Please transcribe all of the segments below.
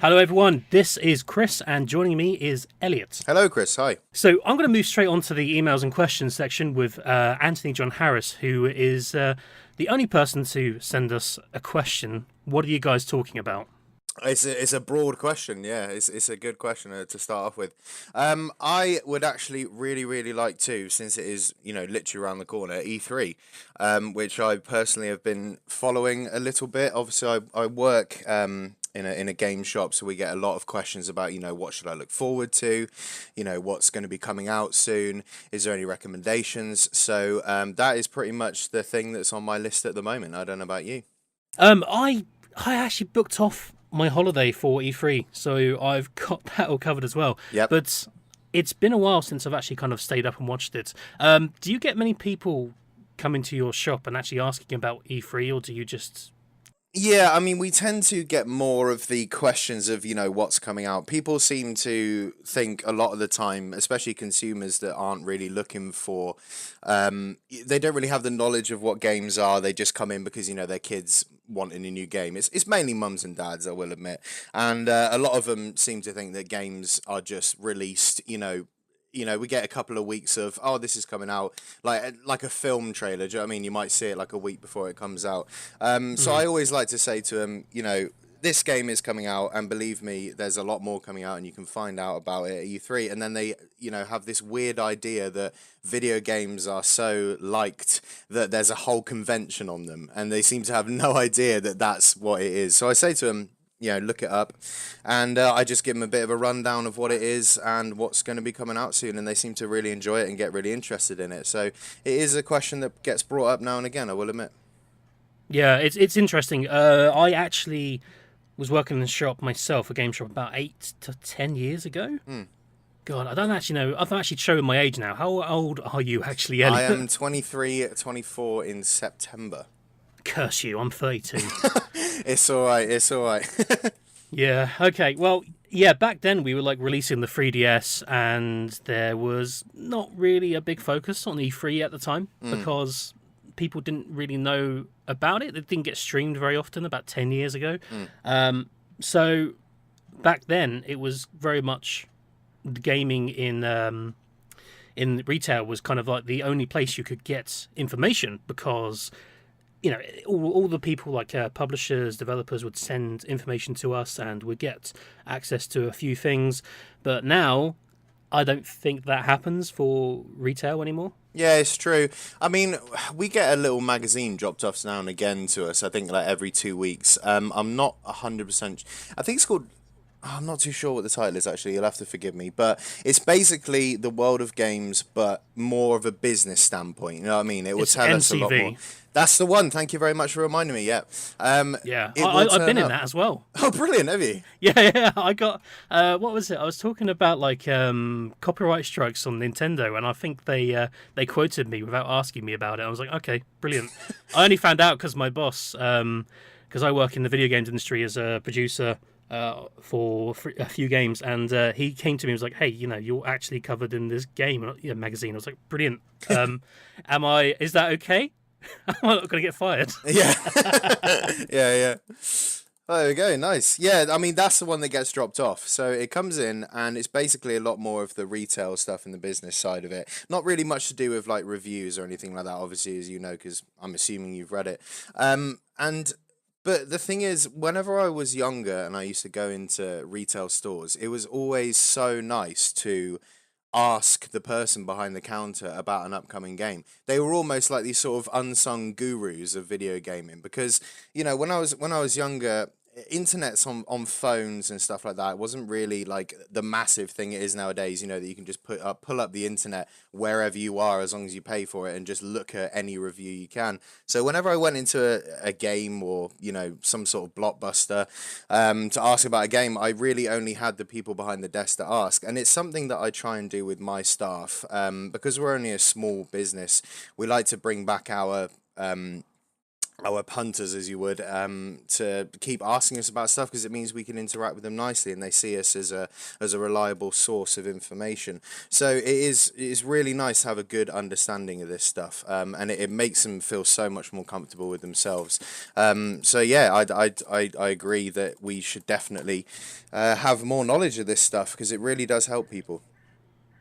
Hello, everyone. This is Chris, and joining me is Elliot. Hello, Chris. Hi. So I'm going to move straight on to the emails and questions section with Anthony John Harris, who is the only person to send us a question. What are you guys talking about? It's a broad question. Yeah, it's a good question to start off with. I would actually really like to, since it is literally around the corner, E3, which I personally have been following a little bit. Obviously, I work in a game shop, so we get a lot of questions about what should I look forward to, what's going to be coming out soon. Is there any recommendations? So that is pretty much the thing that's on my list at the moment. I don't know about you. I actually booked off my holiday for E3, so I've got that all covered as well. Yep. But it's been a while since I've actually kind of stayed up and watched it. Do you get many people coming to your shop and actually asking about E3, or do you just... Yeah, I mean, we tend to get more of the questions of, what's coming out. People seem to think a lot of the time, especially consumers that aren't really looking for, they don't really have the knowledge of what games are. They just come in because, their kids wanting a new game. It's mainly mums and dads, I will admit. And a lot of them seem to think that games are just released, we get a couple of weeks of, oh, this is coming out, like a film trailer. Do you know what I mean? You might see it like a week before it comes out. So I always like to say to them, this game is coming out, and believe me, there's a lot more coming out, and you can find out about it at E3. And then they, have this weird idea that video games are so liked that there's a whole convention on them, and they seem to have no idea that that's what it is. So I say to them, look it up, and I just give them a bit of a rundown of what it is and what's going to be coming out soon, and they seem to really enjoy it and get really interested in it. So it is a question that gets brought up now and again, I will admit. Yeah, it's interesting. I actually was working in a shop myself, a game shop, about 8 to 10 years ago. God, I don't actually know. I'm actually showing my age now. How old are you actually, I Elliot? am 23, 24 in September. Curse you, I'm 32. It's all right, it's all right. Yeah, okay. Well, yeah, back then we were like releasing the 3DS, and there was not really a big focus on E3 at the time because people didn't really know about it. It didn't get streamed very often about 10 years ago. So back then it was very much gaming in retail was kind of like the only place you could get information because all the people like publishers, developers would send information to us and we'd get access to a few things. But now I don't think that happens for retail anymore. Yeah, it's true. I mean, we get a little magazine dropped off now and again to us, I think like every 2 weeks. I'm not 100%. I think it's called. I'm not too sure what the title is actually. You'll have to forgive me, but it's basically the world of games, but more of a business standpoint. You know what I mean? It will It's tell us a lot more. NCV. That's the one. Thank you very much for reminding me. Yeah. Yeah, It will I've been turn in up. that as well. Oh, brilliant! Have you? Yeah. I got what was it? I was talking about like copyright strikes on Nintendo, and I think they quoted me without asking me about it. I was like, okay, brilliant. I only found out because my boss, because I work in the video games industry as a producer. For a few games, and he came to me and was like, "Hey, you're actually covered in this game magazine." I was like, "Brilliant." Is that okay? Am I not going to get fired? Yeah. Yeah. Oh, there we go. Nice. Yeah, I mean, that's the one that gets dropped off. So it comes in and it's basically a lot more of the retail stuff and the business side of it. Not really much to do with like reviews or anything like that, obviously, as you know, because I'm assuming you've read it. And but the thing is, whenever I was younger and I used to go into retail stores, it was always so nice to ask the person behind the counter about an upcoming game. They were almost like these sort of unsung gurus of video gaming because, when I was younger, internet's on phones and stuff like that. It wasn't really like the massive thing it is nowadays, that you can just pull up the internet wherever you are as long as you pay for it and just look at any review you can. So whenever I went into a game or, some sort of blockbuster to ask about a game, I really only had the people behind the desk to ask. And it's something that I try and do with my staff because we're only a small business. We like to bring back our our punters, as you would, to keep asking us about stuff, because it means we can interact with them nicely, and they see us as a reliable source of information. So it is really nice to have a good understanding of this stuff, and it makes them feel so much more comfortable with themselves. So yeah, I agree that we should definitely have more knowledge of this stuff, because it really does help people.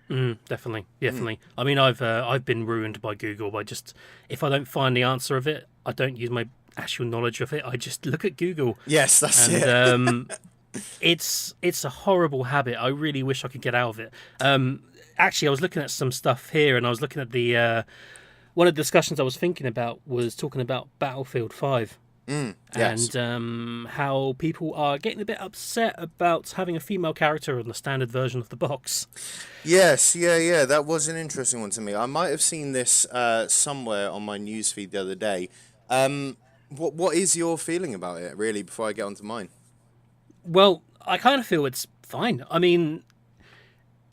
Definitely, definitely. I mean, I've been ruined by Google by just, if I don't find the answer of it, I don't use my actual knowledge of it. I just look at Google, Yes, that's and it. it's a horrible habit. I really wish I could get out of it. Actually, I was looking at some stuff here, and I was looking at the one of the discussions I was thinking about was talking about Battlefield 5. Yes. And how people are getting a bit upset about having a female character on the standard version of the box. Yes, yeah, that was an interesting one to me. I might have seen this somewhere on my newsfeed the other day. What is your feeling about it, really, before I get onto mine? Well, I kind of feel it's fine. I mean,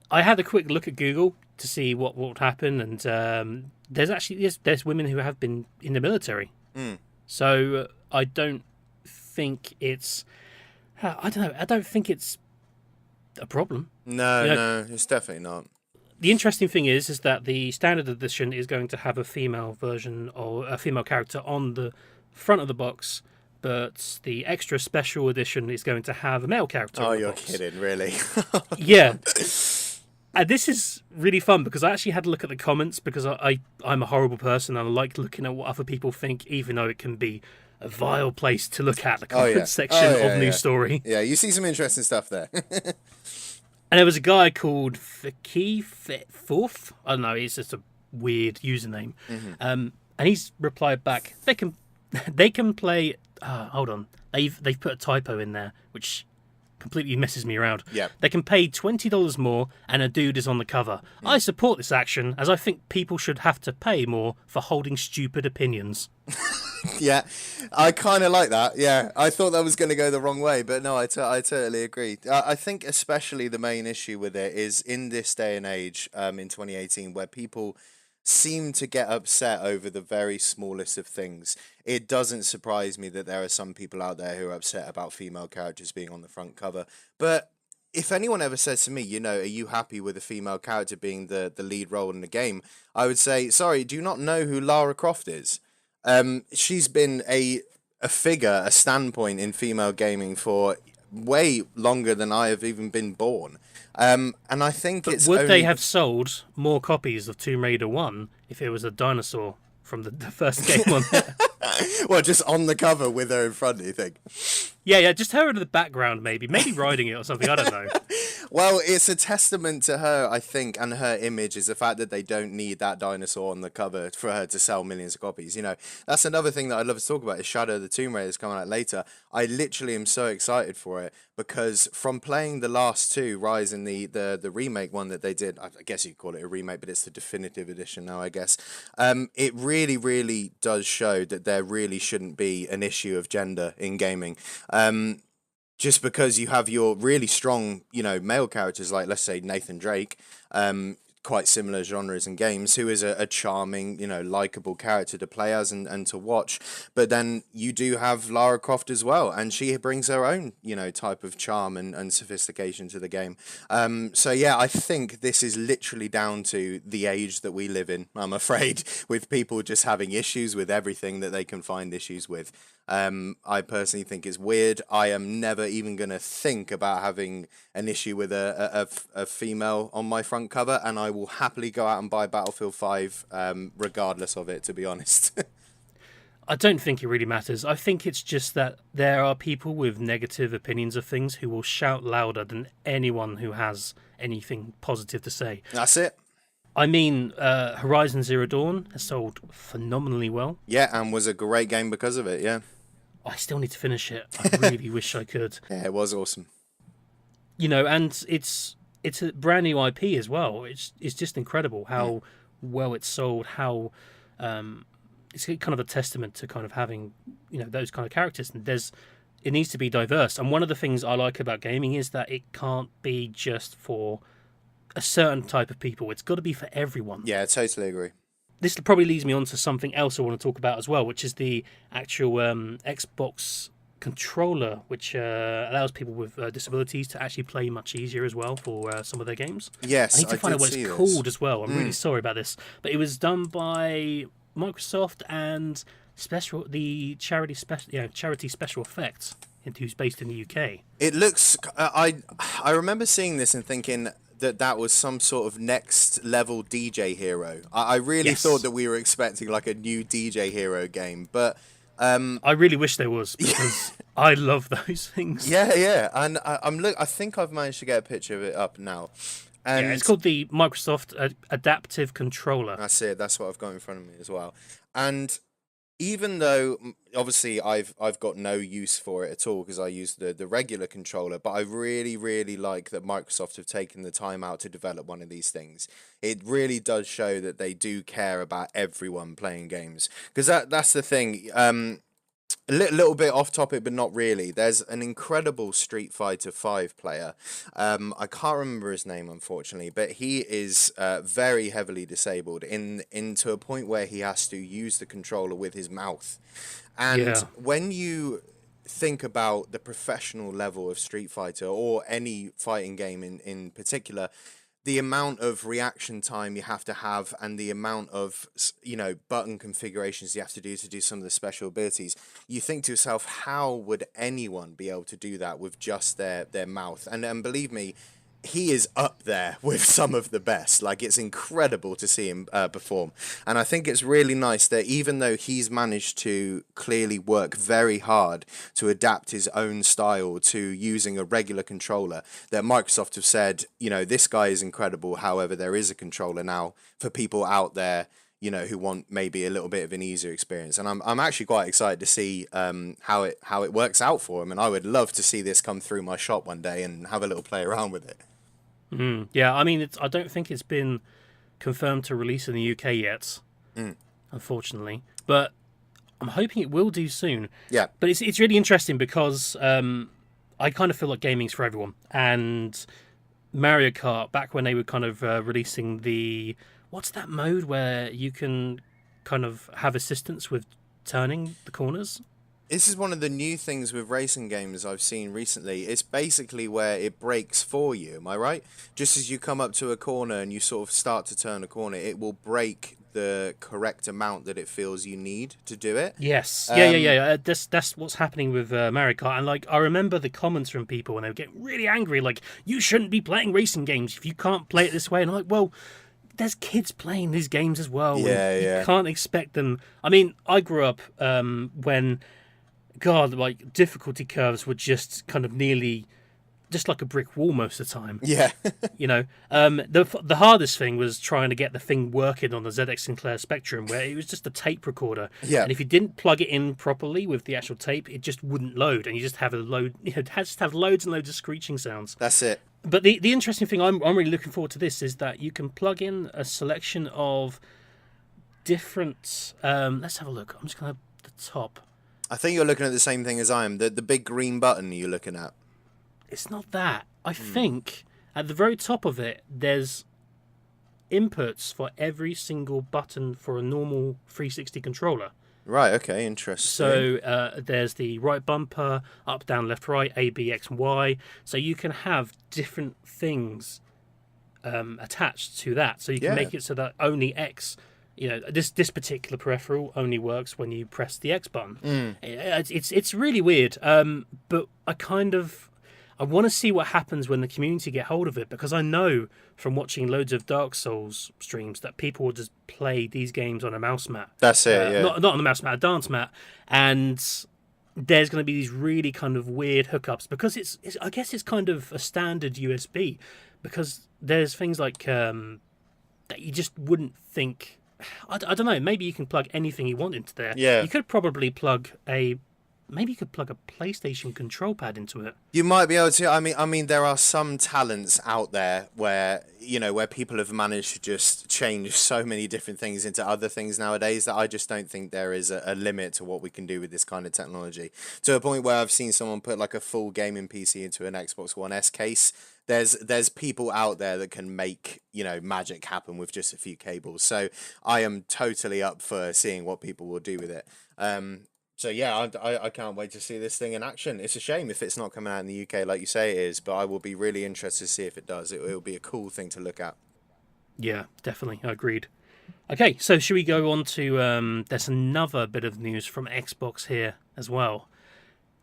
I had a quick look at Google to see what would happen, and there's actually there's women who have been in the military. So I don't think it's. I don't know. I don't think it's a problem. No, no, it's definitely not. The interesting thing is that the standard edition is going to have a female version or a female character on the front of the box, but the extra special edition is going to have a male character. Oh, on the you're box. kidding, really? Yeah. And this is really fun because I actually had to look at the comments because I'm a horrible person and I like looking at what other people think, even though it can be a vile place to look at the comments section of News Story. Yeah, you see some interesting stuff there. And there was a guy called Faki Fourth. I don't know. It's just a weird username. And he's replied back. They can play. Hold on. They've put a typo in there, which completely messes me around. Yeah. They can pay $20 more, and a dude is on the cover. I support this action, as I think people should have to pay more for holding stupid opinions. Yeah, I kind of like that. Yeah, I thought that was going to go the wrong way, but no, I totally agree. I think especially the main issue with it is in this day and age, in 2018, where people seem to get upset over the very smallest of things. It doesn't surprise me that there are some people out there who are upset about female characters being on the front cover. But if anyone ever says to me, are you happy with a female character being the lead role in the game? I would say, sorry, do you not know who Lara Croft is? She's been a figure, a standpoint in female gaming for way longer than I have even been born. And I think But it's would only... they have sold more copies of Tomb Raider 1 if it was a dinosaur from the first game on there? Well, just on the cover with her in front, do you think? Yeah, just her in the background, maybe riding it or something. I don't know. Well, it's a testament to her, I think, and her image is the fact that they don't need that dinosaur on the cover for her to sell millions of copies. That's another thing that I'd love to talk about is Shadow of the Tomb Raider is coming out later. I literally am so excited for it because from playing the last two, Rise and the remake one that they did, I guess you could call it a remake, but it's the definitive edition now, I guess. It really, really does show that there really shouldn't be an issue of gender in gaming. Just because you have your really strong, male characters like, let's say, Nathan Drake, quite similar genres and games, who is a charming, likable character to play as and to watch. But then you do have Lara Croft as well, and she brings her own, type of charm and sophistication to the game. So yeah, I think this is literally down to the age that we live in, I'm afraid, with people just having issues with everything that they can find issues with. I personally think it's weird. I am never even going to think about having an issue with a female on my front cover, and I will happily go out and buy Battlefield 5 regardless of it, to be honest. I don't think it really matters. I think it's just that there are people with negative opinions of things who will shout louder than anyone who has anything positive to say. That's it. I mean, Horizon Zero Dawn has sold phenomenally well. Yeah, and was a great game because of it, yeah. I still need to finish it. I really wish I could. Yeah, it was awesome. And it's a brand new IP as well. It's just incredible how well it's sold, how it's kind of a testament to kind of having, those kind of characters. And it needs to be diverse. And one of the things I like about gaming is that it can't be just for a certain type of people. It's got to be for everyone. Yeah, I totally agree. this probably leads me on to something else I want to talk about as well, which is the actual Xbox controller, which allows people with disabilities to actually play much easier as well for some of their games. I Yes, need to I find did out what see it's this. called as well. I'm really sorry about this, but it was done by Microsoft and charity Special Effects, who's based in the UK. It looks. I remember seeing this and thinking that was some sort of next level DJ Hero. I really thought Yes. that we were expecting like a new DJ Hero game, but I really wish there was, because I love those things. yeah, and I think I've managed to get a picture of it up now, Yeah, it's and called the Microsoft Adaptive Controller. that's it. That's what I've got in front of me as well, and even though obviously I've got no use for it at all because I use the regular controller, but I really like that Microsoft have taken the time out to develop one of these things. It really does show that they do care about everyone playing games, because that's the thing. A little bit off topic, but not really. There's an incredible Street Fighter 5 player. I can't remember his name, unfortunately, but he is very heavily disabled into a point where he has to use the controller with his mouth. And Yeah. when you think about the professional level of Street Fighter or any fighting game in particular, the amount of reaction time you have to have and the amount of button configurations you have to do some of the special abilities, you think to yourself, how would anyone be able to do that with just their mouth? And believe me, he is up there with some of the best. Like, it's incredible to see him perform. And I think it's really nice that even though he's managed to clearly work very hard to adapt his own style to using a regular controller, that Microsoft have said, this guy is incredible. However, there is a controller now for people out there, who want maybe a little bit of an easier experience. And I'm actually quite excited to see how it works out for him. And I would love to see this come through my shop one day and have a little play around with it. Yeah, I mean, I don't think it's been confirmed to release in the UK yet, unfortunately. But I'm hoping it will do soon. Yeah. But it's really interesting because I kind of feel like gaming's for everyone. And Mario Kart, back when they were kind of releasing the... What's that mode where you can kind of have assistance with turning the corners? This is one of the new things with racing games I've seen recently. It's basically where it brakes for you, am I right? Just as you come up to a corner and you sort of start to turn a corner, it will brake the correct amount that it feels you need to do it. Yes. Yeah. That's what's happening with Mario Kart. And, like, I remember the comments from people when they were getting really angry, like, you shouldn't be playing racing games if you can't play it this way. And I'm like, well... There's kids playing these games as well. Yeah. You can't expect them. I mean, I grew up when, God, like, difficulty curves were just kind of nearly just like a brick wall most of the time. Yeah. The hardest thing was trying to get the thing working on the ZX Sinclair Spectrum, where it was just a tape recorder. Yeah. And if you didn't plug it in properly with the actual tape, it just wouldn't load, and you just have just have loads and loads of screeching sounds. That's it. But the interesting thing I'm really looking forward to this is that you can plug in a selection of different. Let's have a look. I'm just going to the top. I think you're looking at the same thing as I am. The big green button you're looking at. It's not that. I think at the very top of it, there's inputs for every single button for a normal 360 controller. Right, okay, interesting. So there's the right bumper, up, down, left, right, A, B, X, and Y. So you can have different things attached to that. So you can make it so that only X, this particular peripheral only works when you press the X button. It's really weird. But I want to see what happens when the community get hold of it, because I know from watching loads of Dark Souls streams that people will just play these games on a mouse mat. That's it, yeah. Not on a mouse mat, a dance mat. And there's going to be these really kind of weird hookups, because I guess it's kind of a standard USB, because there's things like that you just wouldn't think... I don't know, maybe you can plug anything you want into there. Yeah. You could probably plug a PlayStation control pad into it. You might be able to. I mean, there are some talents out there where people have managed to just change so many different things into other things nowadays that I just don't think there is a limit to what we can do with this kind of technology. To a point where I've seen someone put like a full gaming PC into an Xbox One S case there's people out there that can make, magic happen with just a few cables. So I am totally up for seeing what people will do with it. So yeah, I can't wait to see this thing in action. It's a shame if it's not coming out in the UK like you say it is, but I will be really interested to see if it does. It'll be a cool thing to look at. Yeah, definitely. Agreed. Okay, so should we go on to there's another bit of news from Xbox here as well,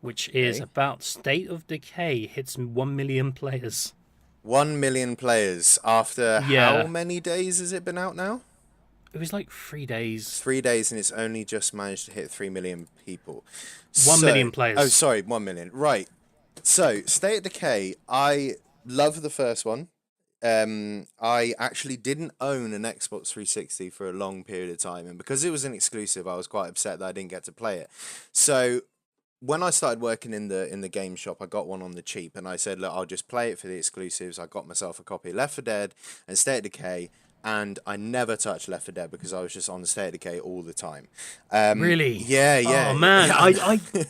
which is Okay. about State of Decay hits 1 million players. 1 million players after how Yeah, many days has it been out now? it was like 3 days. 3 days, and it's only just managed to hit 3 million people. 1 So, million oh, players. sorry, 1 million. Right. So, State of Decay, I love the first one. I actually didn't own an Xbox 360 for a long period of time, and because it was an exclusive, I was quite upset that I didn't get to play it. So, when I started working in the game shop, I got one on the cheap, and I said, look, I'll just play it for the exclusives. I got myself a copy of Left 4 Dead and State of Decay, and I never touched Left 4 Dead because I was just on State of Decay all the time. Really? Yeah, Oh yeah, man, yeah.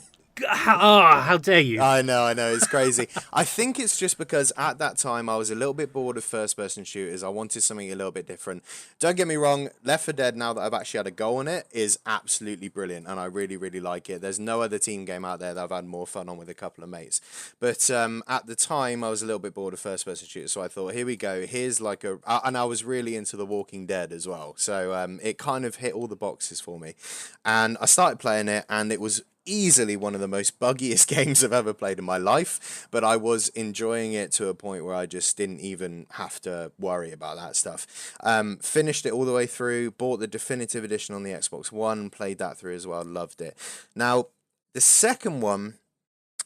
how dare you? I know, it's crazy. I think it's just because at that time I was a little bit bored of first-person shooters. I wanted something a little bit different. Don't get me wrong, Left 4 Dead, now that I've actually had a go on it, is absolutely brilliant, and I really, really like it. There's no other team game out there that I've had more fun on with a couple of mates. But at the time, I was a little bit bored of first-person shooters, so I thought, here we go. Here's like and I was really into The Walking Dead as well, so it kind of hit all the boxes for me. And I started playing it, and it was easily one of the most buggiest games I've ever played in my life, but I was enjoying it to a point where I just didn't even have to worry about that stuff. Finished it all the way through, bought the definitive edition on the Xbox One, played that through as well, loved it. Now, the second one,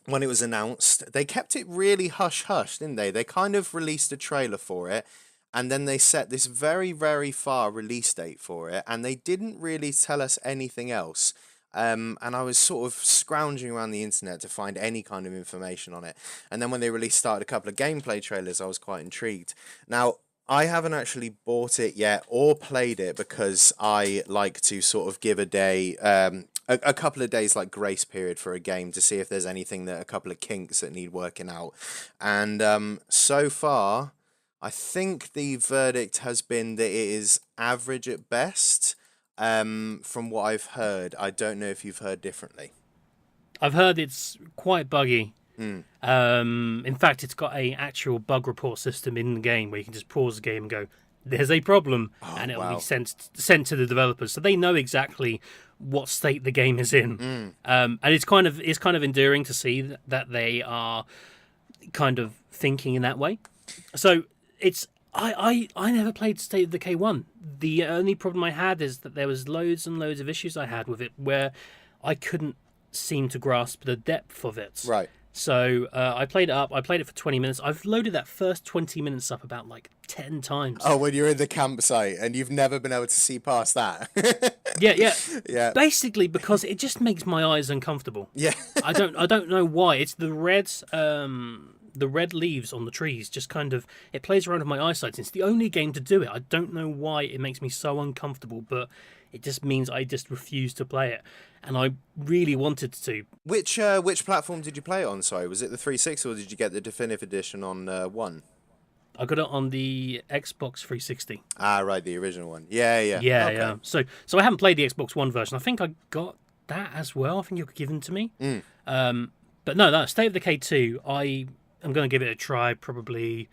when it was announced, they kept it really hush-hush, didn't they? They kind of released a trailer for it, and then they set this very, very far release date for it, and they didn't really tell us anything else. And I was sort of scrounging around the internet to find any kind of information on it. And then when they started a couple of gameplay trailers, I was quite intrigued. Now, I haven't actually bought it yet or played it because I like to sort of give a day, a couple of days like grace period for a game to see if there's anything a couple of kinks that need working out. And so far, I think the verdict has been that it is average at best. From what I've heard, I don't know if you've heard differently. I've heard it's quite buggy. Hmm. In fact, it's got a actual bug report system in the game where you can just pause the game and go, "There's a problem," Oh, and it'll wow. be sent to the developers, so they know exactly what state the game is in. And it's kind of endearing to see that they are kind of thinking in that way. So it's I never played State of Decay 1. The only problem I had is that there was loads and loads of issues I had with it where I couldn't seem to grasp the depth of it. Right. So I played it up. I played it for 20 minutes. I've loaded that first 20 minutes up about like 10 times. Oh, when you're in the campsite and you've never been able to see past that. Yeah. Yeah. Basically because it just makes my eyes uncomfortable. Yeah. I don't know why. It's the red leaves on the trees just kind of, it plays around with my eyesight. It's the only game to do it. I don't know why it makes me so uncomfortable, but it just means I just refuse to play it. And I really wanted to. Which platform did you play it on? Sorry, was it the 360 or did you get the definitive edition on one? I got it on the Xbox 360. Ah, right, the original one. Yeah. Yeah, Okay. yeah. So I haven't played the Xbox One version. I think I got that as well. I think you were given to me. But no, that State of Decay 2, I'm going to give it a try. Probably,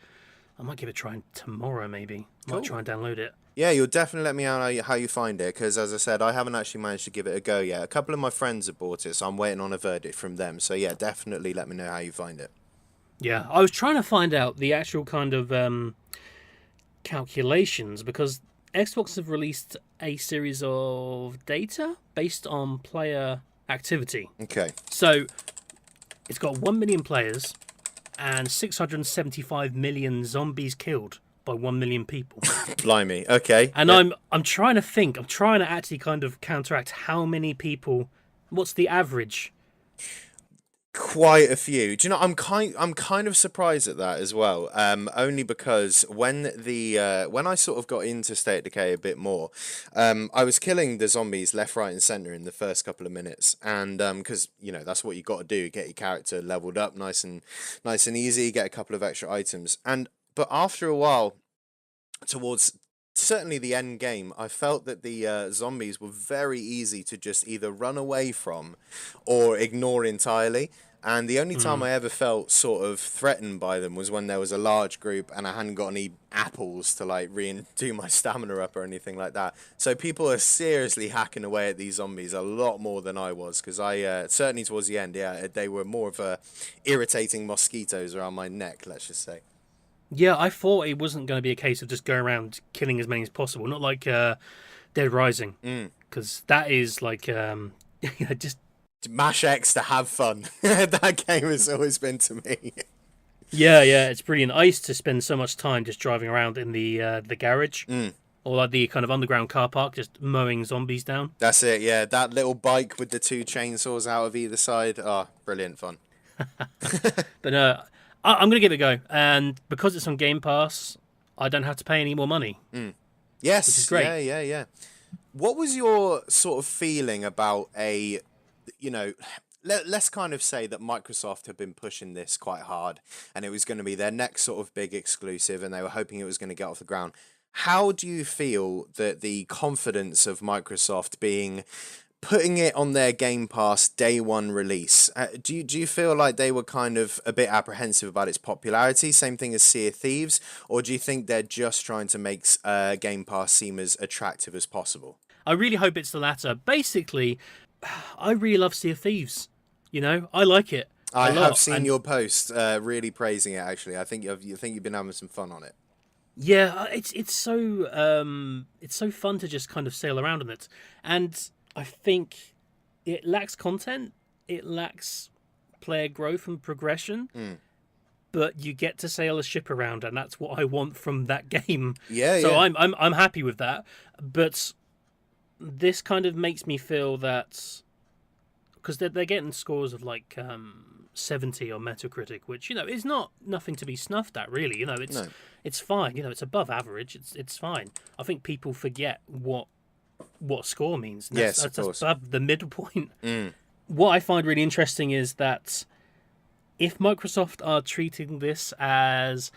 I might give it a try tomorrow. Maybe might Cool. try and download it. Yeah, you'll definitely let me know how you find it, because as I said, I haven't actually managed to give it a go yet. A couple of my friends have bought it, so I'm waiting on a verdict from them. So yeah, definitely let me know how you find it. Yeah, I was trying to find out the actual kind of calculations because Xbox have released a series of data based on player activity. Okay. So it's got 1 million players and 675 million zombies killed by 1 million people. Blimey. Okay. And yeah. I'm trying to think. I'm trying to actually kind of counteract how many people. What's the average? Quite a few. Do you know? I'm kind of surprised at that as well. Only because when I sort of got into State of Decay a bit more, I was killing the zombies left, right, and center in the first couple of minutes, and because that's what you got to do, get your character leveled up, nice and easy, get a couple of extra items, but after a while, towards certainly the end game, I felt that the zombies were very easy to just either run away from or ignore entirely. And the only time Mm. I ever felt sort of threatened by them was when there was a large group and I hadn't got any apples to like do my stamina up or anything like that. So people are seriously hacking away at these zombies a lot more than I was, because I certainly towards the end, yeah, they were more of irritating mosquitoes around my neck, let's just say. Yeah, I thought it wasn't going to be a case of just going around killing as many as possible. Not like Dead Rising, Mm. because that is like just Mash X to have fun. That game has always been to me. yeah, it's brilliant. I used to spend so much time just driving around in the garage Mm. or like the kind of underground car park, just mowing zombies down. That's it, yeah. That little bike with the two chainsaws out of either side. Oh, brilliant fun. But I'm going to give it a go, and because it's on Game Pass, I don't have to pay any more money, which is Yes, great. yeah. What was your sort of feeling about let's kind of say that Microsoft have been pushing this quite hard and it was going to be their next sort of big exclusive and they were hoping it was going to get off the ground. How do you feel that the confidence of Microsoft being putting it on their Game Pass day one release, do you feel like they were kind of a bit apprehensive about its popularity? Same thing as Sea of Thieves, or do you think they're just trying to make Game Pass seem as attractive as possible? I really hope it's the latter. Basically, I really love Sea of Thieves. I like it a I have lot, seen and your post really praising it. Actually, I think you've been having some fun on it. yeah, it's so fun to just kind of sail around in it, and I think it lacks content, it lacks player growth and progression, Mm. but you get to sail a ship around, and that's what I want from that game. Yeah, So yeah. I'm happy with that, but this kind of makes me feel that because they're getting scores of like 70 on Metacritic, which is not nothing to be snuffed at, really. It's No. it's fine. It's above average. It's fine. I think people forget what score means. And Yes, of that's course. above the middle point. Mm. What I find really interesting is that if Microsoft are treating this as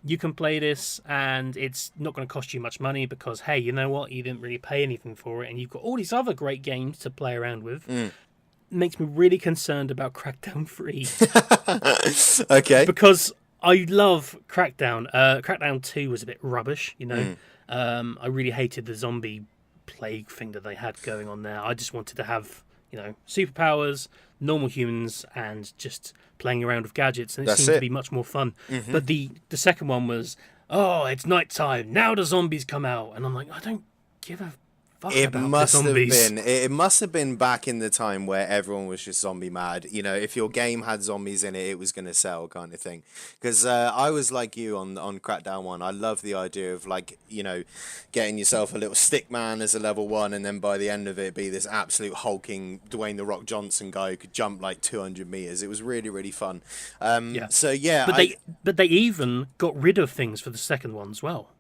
you can play this and it's not going to cost you much money because, hey, you know what, you didn't really pay anything for it and you've got all these other great games to play around with, makes me really concerned about Crackdown 3. Okay. Because I love Crackdown. Crackdown 2 was a bit rubbish. I really hated the zombie plague thing that they had going on there. I just wanted to have, superpowers, normal humans, and just playing around with gadgets, and it That's seemed to it. be much more fun. But the second one was, oh, it's nighttime, now the zombies come out, and I'm like, I don't give a fuck It about the must have zombies. been. It must have been back in the time where everyone was just zombie mad. If your game had zombies in it, it was gonna sell, kind of thing. Because I was like you on Crackdown 1. I love the idea of like getting yourself a little stick man as a level 1, and then by the end of it, be this absolute hulking Dwayne the Rock Johnson guy who could jump like 200 meters. It was really really fun. Yeah. So yeah, But they even got rid of things for the second one as well.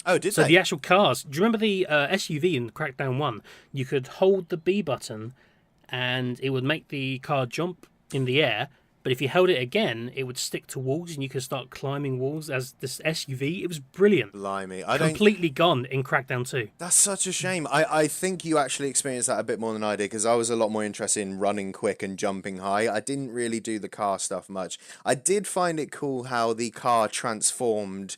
oh, did So they? the actual cars. Do you remember the SUV in Crackdown 1? You could hold the B button and it would make the car jump in the air. But if you held it again, it would stick to walls and you could start climbing walls as this SUV. It was brilliant. Blimey, I don't. Completely gone in Crackdown 2. That's such a shame. I think you actually experienced that a bit more than I did, because I was a lot more interested in running quick and jumping high. I didn't really do the car stuff much. I did find it cool how the car transformed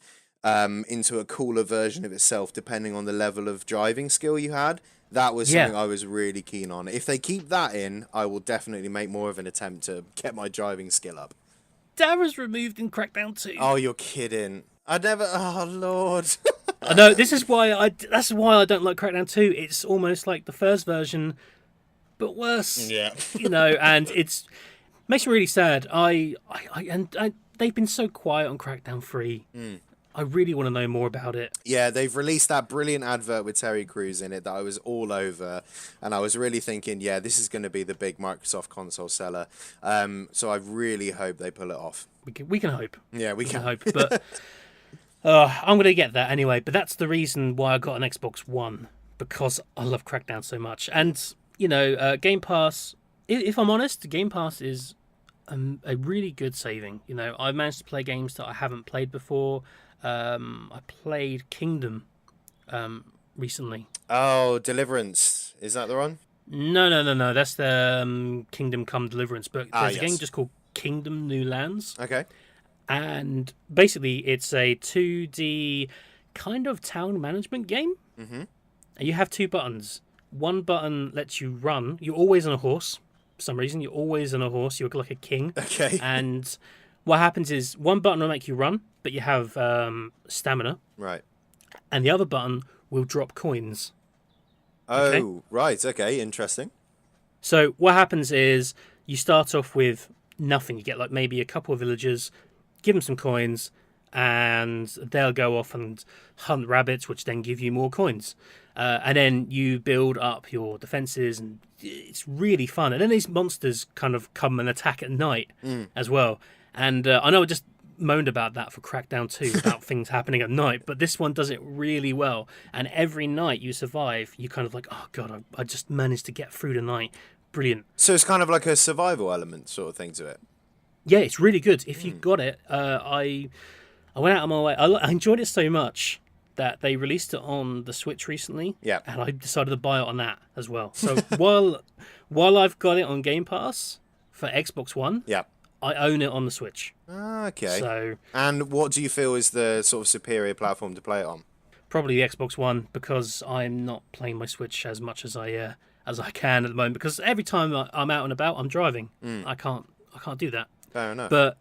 into a cooler version of itself depending on the level of driving skill you had. That was Yeah. something I was really keen on. If they keep that in, I will definitely make more of an attempt to get my driving skill up. That was removed in Crackdown 2. Oh, you're kidding. I never. Oh, Lord. I know, that's why I don't like Crackdown 2. It's almost like the first version, but worse. Yeah. And it's makes me really sad. They've been so quiet on Crackdown 3. I really want to know more about it. Yeah, they've released that brilliant advert with Terry Crews in it that I was all over, and I was really thinking, yeah, this is going to be the big Microsoft console seller. So I really hope they pull it off. We can hope. Yeah, we We can can. hope. But I'm going to get that anyway. But that's the reason why I got an Xbox One, because I love Crackdown so much. And, Game Pass, if I'm honest, Game Pass is a really good saving. I managed to play games that I haven't played before. I played Kingdom recently. Oh, Deliverance. Is that the one? No. That's the Kingdom Come Deliverance. But there's a game Yes. just called Kingdom New Lands. Okay. And basically, it's a 2D kind of town management game. Mm-hmm. And you have two buttons. One button lets you run. You're always on a horse. For some reason, you're always on a horse. You look like a king. Okay. And what happens is one button will make you run, but you have stamina. Right. And the other button will drop coins. Oh, Okay. right. Okay. Interesting. So what happens is you start off with nothing. You get like maybe a couple of villagers, give them some coins, and they'll go off and hunt rabbits, which then give you more coins. And then you build up your defenses, and it's really fun. And then these monsters kind of come and attack at night as well. And I know I just moaned about that for Crackdown 2, about things happening at night, but this one does it really well. And every night you survive, you kind of like, oh god, I just managed to get through the night. Brilliant. So it's kind of like a survival element sort of thing to it. Yeah, it's really good. If you got it, I went out of my way. I enjoyed it so much that they released it on the Switch recently. Yeah. And I decided to buy it on that as well. So while I've got it on Game Pass for Xbox One, Yeah. I own it on the Switch. Okay. So And what do you feel is the sort of superior platform to play it on? probably the Xbox One, because I'm not playing my Switch as much as I can at the moment. Because every time I'm out and about, I'm driving. I can't do that. Fair enough. But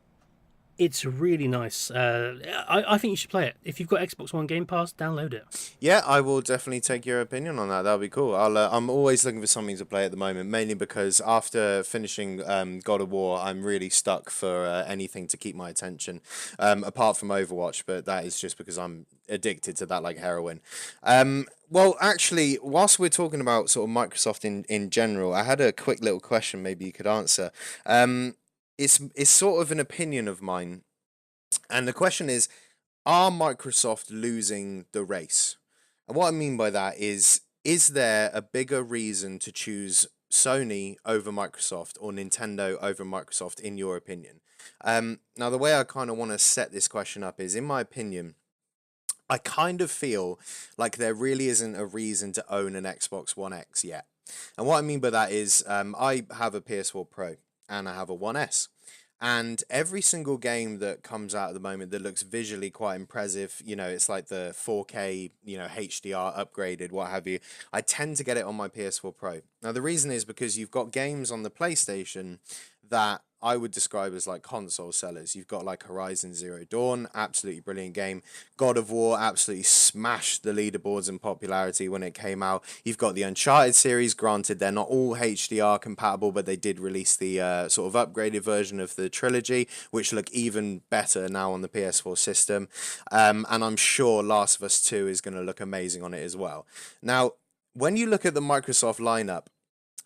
it's really nice. I think you should play it. If you've got Xbox One Game Pass, download it. Yeah, I will definitely take your opinion on that. That'll be cool. I'm always looking for something to play at the moment, mainly because after finishing God of War, I'm really stuck for anything to keep my attention, apart from Overwatch, but that is just because I'm addicted to that like heroin. Well, actually, whilst we're talking about sort of Microsoft in general, I had a quick little question maybe you could answer. It's sort of an opinion of mine, and the question is, are Microsoft losing the race? And what I mean by that is there a bigger reason to choose Sony over Microsoft or Nintendo over Microsoft, in your opinion? Now, the way I kind of want to set this question up is, in my opinion, I kind of feel like there really isn't a reason to own an Xbox One X yet. And what I mean by that is, I have a PS4 Pro and I have a One S. And every single game that comes out at the moment that looks visually quite impressive, it's like the 4K, HDR upgraded, what have you, I tend to get it on my PS4 Pro. Now, the reason is because you've got games on the PlayStation that I would describe as like console sellers. You've got like Horizon Zero Dawn, absolutely brilliant game. God of War absolutely smashed the leaderboards in popularity when it came out. You've got the Uncharted series. Granted, they're not all HDR compatible, but they did release the sort of upgraded version of the trilogy, which look even better now on the PS4 system. And I'm sure Last of Us 2 is going to look amazing on it as well. Now, when you look at the Microsoft lineup,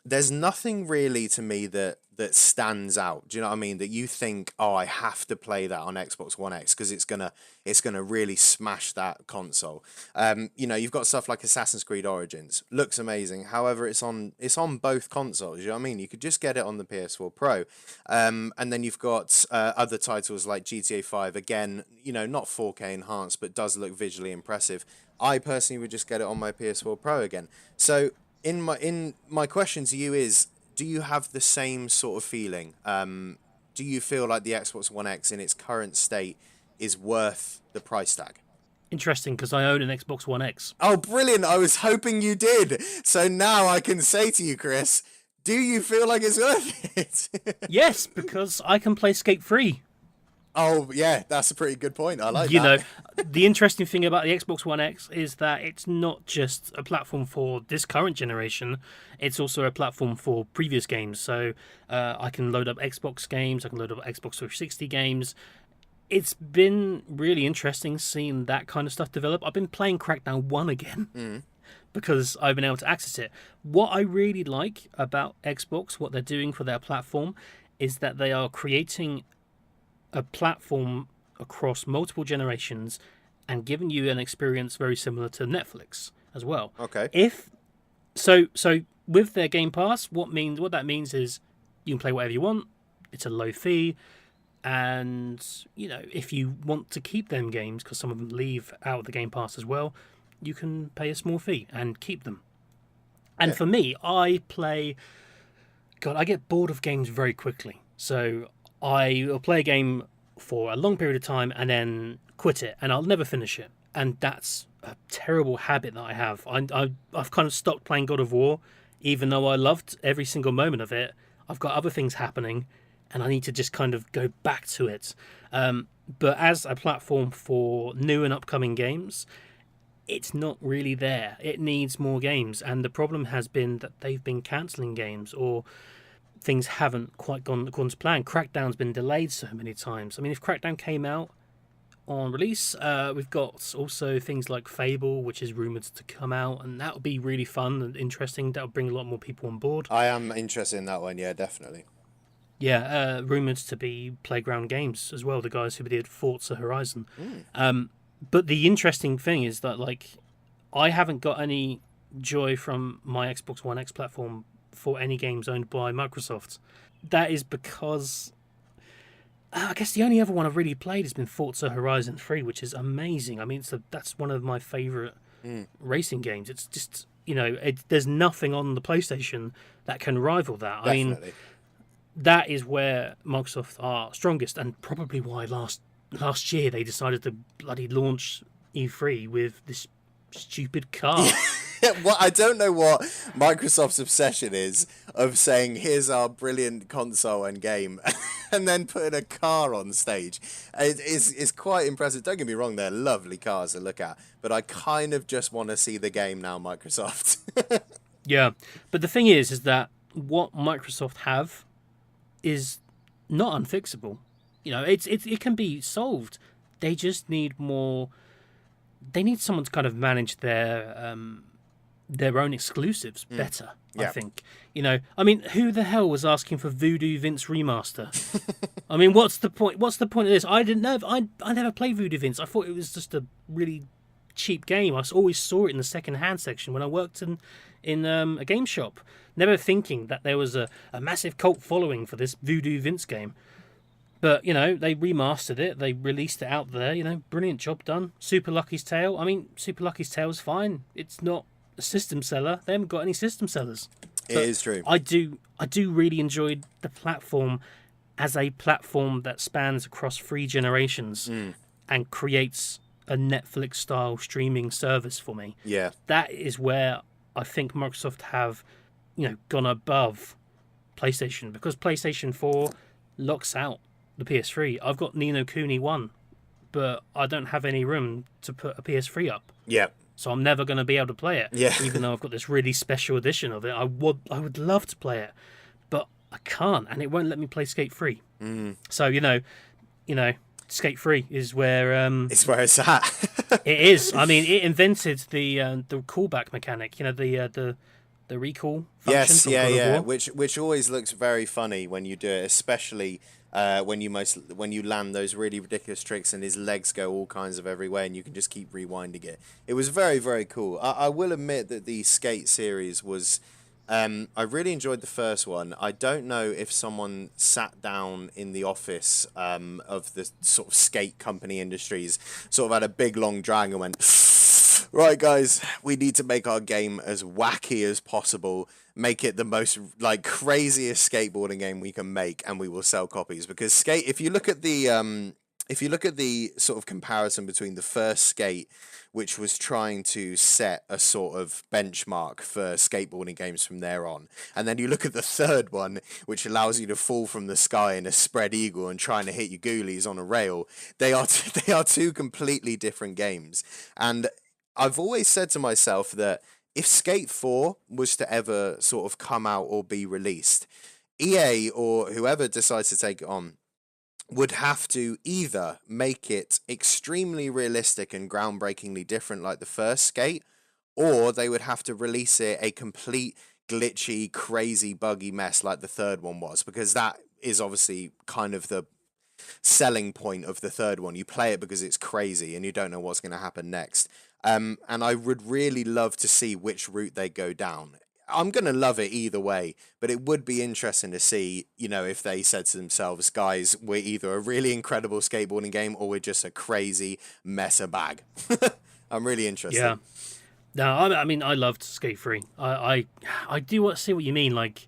there's nothing really to me that stands out. Do you know what I mean? That you think, oh, I have to play that on Xbox One X because it's gonna really smash that console. You've got stuff like Assassin's Creed Origins, looks amazing. However, it's on both consoles. You know what I mean? You could just get it on the PS4 Pro, and then you've got other titles like GTA 5. Again, not 4K enhanced, but does look visually impressive. I personally would just get it on my PS4 Pro again. So in my question to you is, do you have the same sort of feeling? Do you feel like the Xbox One X in its current state is worth the price tag? Interesting, because I own an Xbox One X. Oh, brilliant. I was hoping you did. So now I can say to you, Chris, do you feel like it's worth it? Yes, because I can play Skate Free. Oh, yeah, that's a pretty good point. I like that. The interesting thing about the Xbox One X is that it's not just a platform for this current generation, it's also a platform for previous games. So I can load up Xbox games, I can load up Xbox 360 games. it's been really interesting seeing that kind of stuff develop. I've been playing Crackdown 1 again because I've been able to access it. What I really like about Xbox, what they're doing for their platform, is that they are creating a platform across multiple generations and giving you an experience very similar to Netflix as well. Okay. If so with their Game Pass, what that means is you can play whatever you want. It's a low fee. And, if you want to keep them games, because some of them leave out of the Game Pass as well, you can pay a small fee and keep them. And for me, I get bored of games very quickly. So I will play a game for a long period of time and then quit it, and I'll never finish it. And that's a terrible habit that I have. I've kind of stopped playing God of War, even though I loved every single moment of it. I've got other things happening, and I need to just kind of go back to it. But as a platform for new and upcoming games, it's not really there. It needs more games, and the problem has been that they've been cancelling games, or things haven't quite gone according to plan. Crackdown's been delayed so many times. I mean, if Crackdown came out on release, we've got also things like Fable, which is rumoured to come out, and that would be really fun and interesting. That would bring a lot more people on board. I am interested in that one, yeah, definitely. Yeah, rumoured to be Playground Games as well, the guys who did Forza Horizon. But the interesting thing is that, I haven't got any joy from my Xbox One X platform for any games owned by Microsoft. That is because I guess the only other one I've really played has been Forza Horizon 3, which is amazing. I mean, that's one of my favourite racing games. It's just, there's nothing on the PlayStation that can rival that. Definitely. I mean, that is where Microsoft are strongest, and probably why last year they decided to bloody launch E3 with this stupid car. Well, I don't know what Microsoft's obsession is of saying, here's our brilliant console and game, and then putting a car on stage. It's quite impressive. Don't get me wrong, they're lovely cars to look at, but I kind of just want to see the game now, Microsoft. Yeah, but the thing is that what Microsoft have is not unfixable. It can be solved. They just need more. They need someone to kind of manage their own exclusives better. I think. I mean, who the hell was asking for Voodoo Vince remaster? I mean, what's the point? What's the point of this? I didn't know. I never played Voodoo Vince. I thought it was just a really cheap game. I always saw it in the second-hand section when I worked in a game shop, never thinking that there was a massive cult following for this Voodoo Vince game. But, they remastered it, they released it out there, brilliant job done. Super Lucky's Tale, I mean, Super Lucky's Tale is fine. It's not a system seller. They haven't got any system sellers. It is true. I do really enjoy the platform as a platform that spans across 3 generations and creates a Netflix-style streaming service for me. Yeah. That is where I think Microsoft have, gone above PlayStation, because PlayStation 4 locks out the PS3. I've got Ni no Kuni 1, but I don't have any room to put a PS3 up. Yeah. So I'm never going to be able to play it. Yeah. Even though I've got this really special edition of it. I would love to play it, but I can't, and it won't let me play Skate 3. So, Skate 3 is where it's where it's at. it is. I mean, it invented the callback mechanic, the recall function. Yes, from yeah, God of yeah. War. Which always looks very funny when you do it, especially when you land those really ridiculous tricks and his legs go all kinds of every way and you can just keep rewinding it. It was very, very cool. I will admit that the Skate series was. I really enjoyed the first one. I don't know if someone sat down in the office of the sort of skate company industries, sort of had a big long drag and went, right guys, we need to make our game as wacky as possible, make it the most craziest skateboarding game we can make, and we will sell copies. Because Skate, if you look at the sort of comparison between the first Skate, which was trying to set a sort of benchmark for skateboarding games from there on, and then you look at the third one, which allows you to fall from the sky in a spread eagle and trying to hit your ghoulies on a rail, they are two completely different games. And I've always said to myself that if Skate 4 was to ever sort of come out or be released, EA or whoever decides to take it on would have to either make it extremely realistic and groundbreakingly different like the first Skate, or they would have to release it a complete glitchy, crazy, buggy mess like the third one was, because that is obviously kind of the selling point of the third one. You play it because it's crazy and you don't know what's going to happen next. And I would really love to see which route they go down. I'm going to love it either way, but it would be interesting to see, if they said to themselves, guys, we're either a really incredible skateboarding game or we're just a crazy mess of bag. I'm really interested. Yeah. No, I mean, I loved Skate 3. I do want to see what you mean. Like,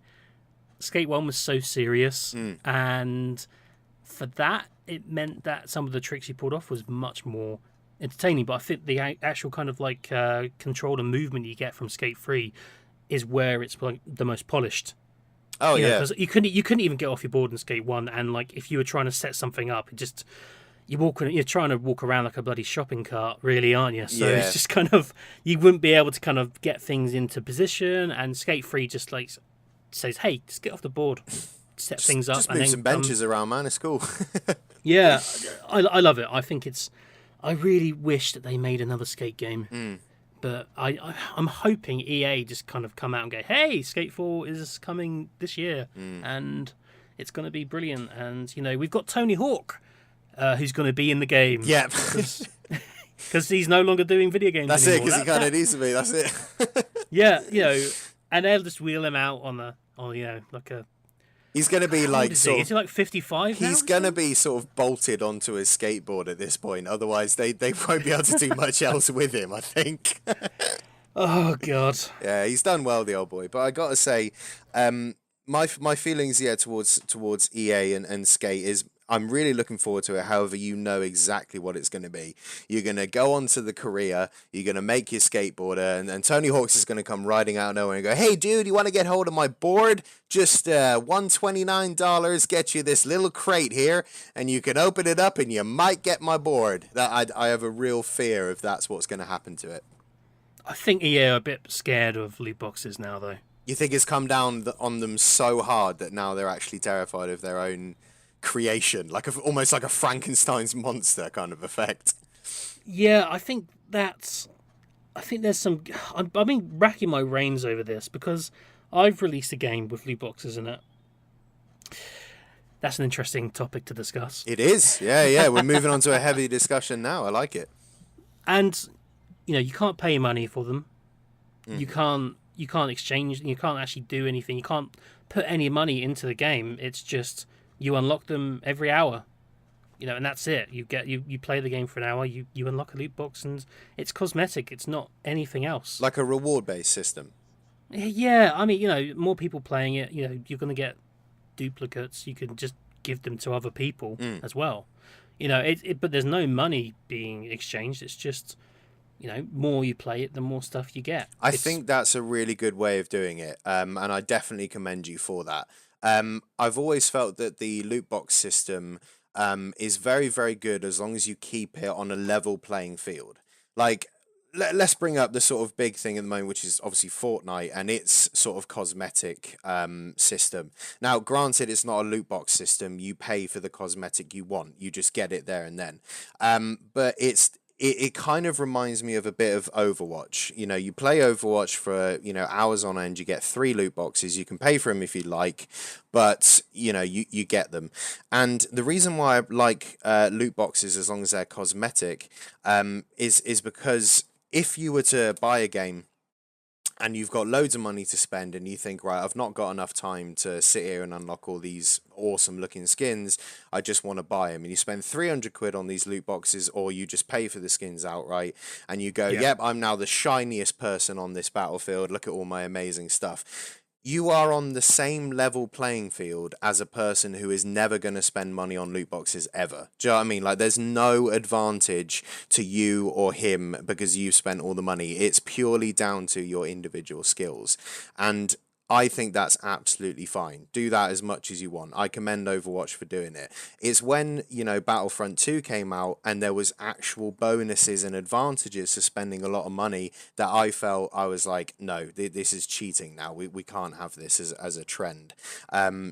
Skate 1 was so serious, and for that, it meant that some of the tricks you pulled off was much more entertaining. But I think the actual kind of like control and movement you get from Skate 3 is where it's like the most polished. Oh, yeah. Because you couldn't even get off your board in Skate 1, and like if you were trying to set something up, you're trying to walk around like a bloody shopping cart, really, aren't you? So it's just kind of, you wouldn't be able to kind of get things into position, and Skate 3 just like says, hey, just get off the board, set things up. Just move some benches around, man. It's cool. Yeah, I love it. I think I really wish that they made another Skate game. But I'm hoping EA just kind of come out and go, hey, Skate 4 is coming this year, and it's going to be brilliant. And, we've got Tony Hawk, who's going to be in the game. Yeah. Because he's no longer doing video games That's anymore. it, because he kind of needs to be. That's it. Yeah, and they'll just wheel him out on like a... He's going to be like is he like 55 now? He's going to be sort of bolted onto his skateboard at this point. Otherwise, they won't be able to do much else with him, I think. Oh, God. Yeah, he's done well, the old boy. But I got to say, my feelings, towards EA and Skate is I'm really looking forward to it. However, you know exactly what it's going to be. You're going to go onto the Korea, you're going to make your skateboarder, and Tony Hawk's is going to come riding out of nowhere and go, hey, dude, you want to get hold of my board? Just $129, get you this little crate here, and you can open it up and you might get my board. I have a real fear if that's what's going to happen to it. I think EA are a bit scared of loot boxes now, though. You think it's come down on them so hard that now they're actually terrified of their own creation, almost like a Frankenstein's monster kind of effect. Yeah, I think there's some... I've been racking my brains over this because I've released a game with loot boxes in it. That's an interesting topic to discuss. It is. Yeah. We're moving on to a heavy discussion now. I like it. And, you can't pay money for them. You can't exchange, you can't actually do anything. You can't put any money into the game. It's just... you unlock them every hour, and that's it. You play the game for an hour, you unlock a loot box, and it's cosmetic. It's not anything else. Like a reward-based system. Yeah, I mean, more people playing it, you're going to get duplicates. You can just give them to other people as well. But there's no money being exchanged. It's just, more you play it, the more stuff you get. I think that's a really good way of doing it, and I definitely commend you for that. I've always felt that the loot box system is very, very good as long as you keep it on a level playing field. Like, let's bring up the sort of big thing at the moment, which is obviously Fortnite and its sort of cosmetic system. Now, granted, it's not a loot box system. You pay for the cosmetic you want. You just get it there and then. But it kind of reminds me of a bit of Overwatch. You play Overwatch for, hours on end. You get 3 loot boxes. You can pay for them if you like, but, you get them. And the reason why I like loot boxes, as long as they're cosmetic, is because if you were to buy a game and you've got loads of money to spend and you think, right, I've not got enough time to sit here and unlock all these awesome looking skins, I just want to buy them. And you spend 300 quid on these loot boxes, or you just pay for the skins outright and you go, yep, I'm now the shiniest person on this battlefield. Look at all my amazing stuff. You are on the same level playing field as a person who is never going to spend money on loot boxes ever. Do you know what I mean? Like, there's no advantage to you or him because you've spent all the money. It's purely down to your individual skills. And I think that's absolutely fine. Do that as much as you want. I commend Overwatch for doing it. It's when, Battlefront 2 came out and there was actual bonuses and advantages to spending a lot of money that I felt I was like, no, this is cheating now. We can't have this as a trend.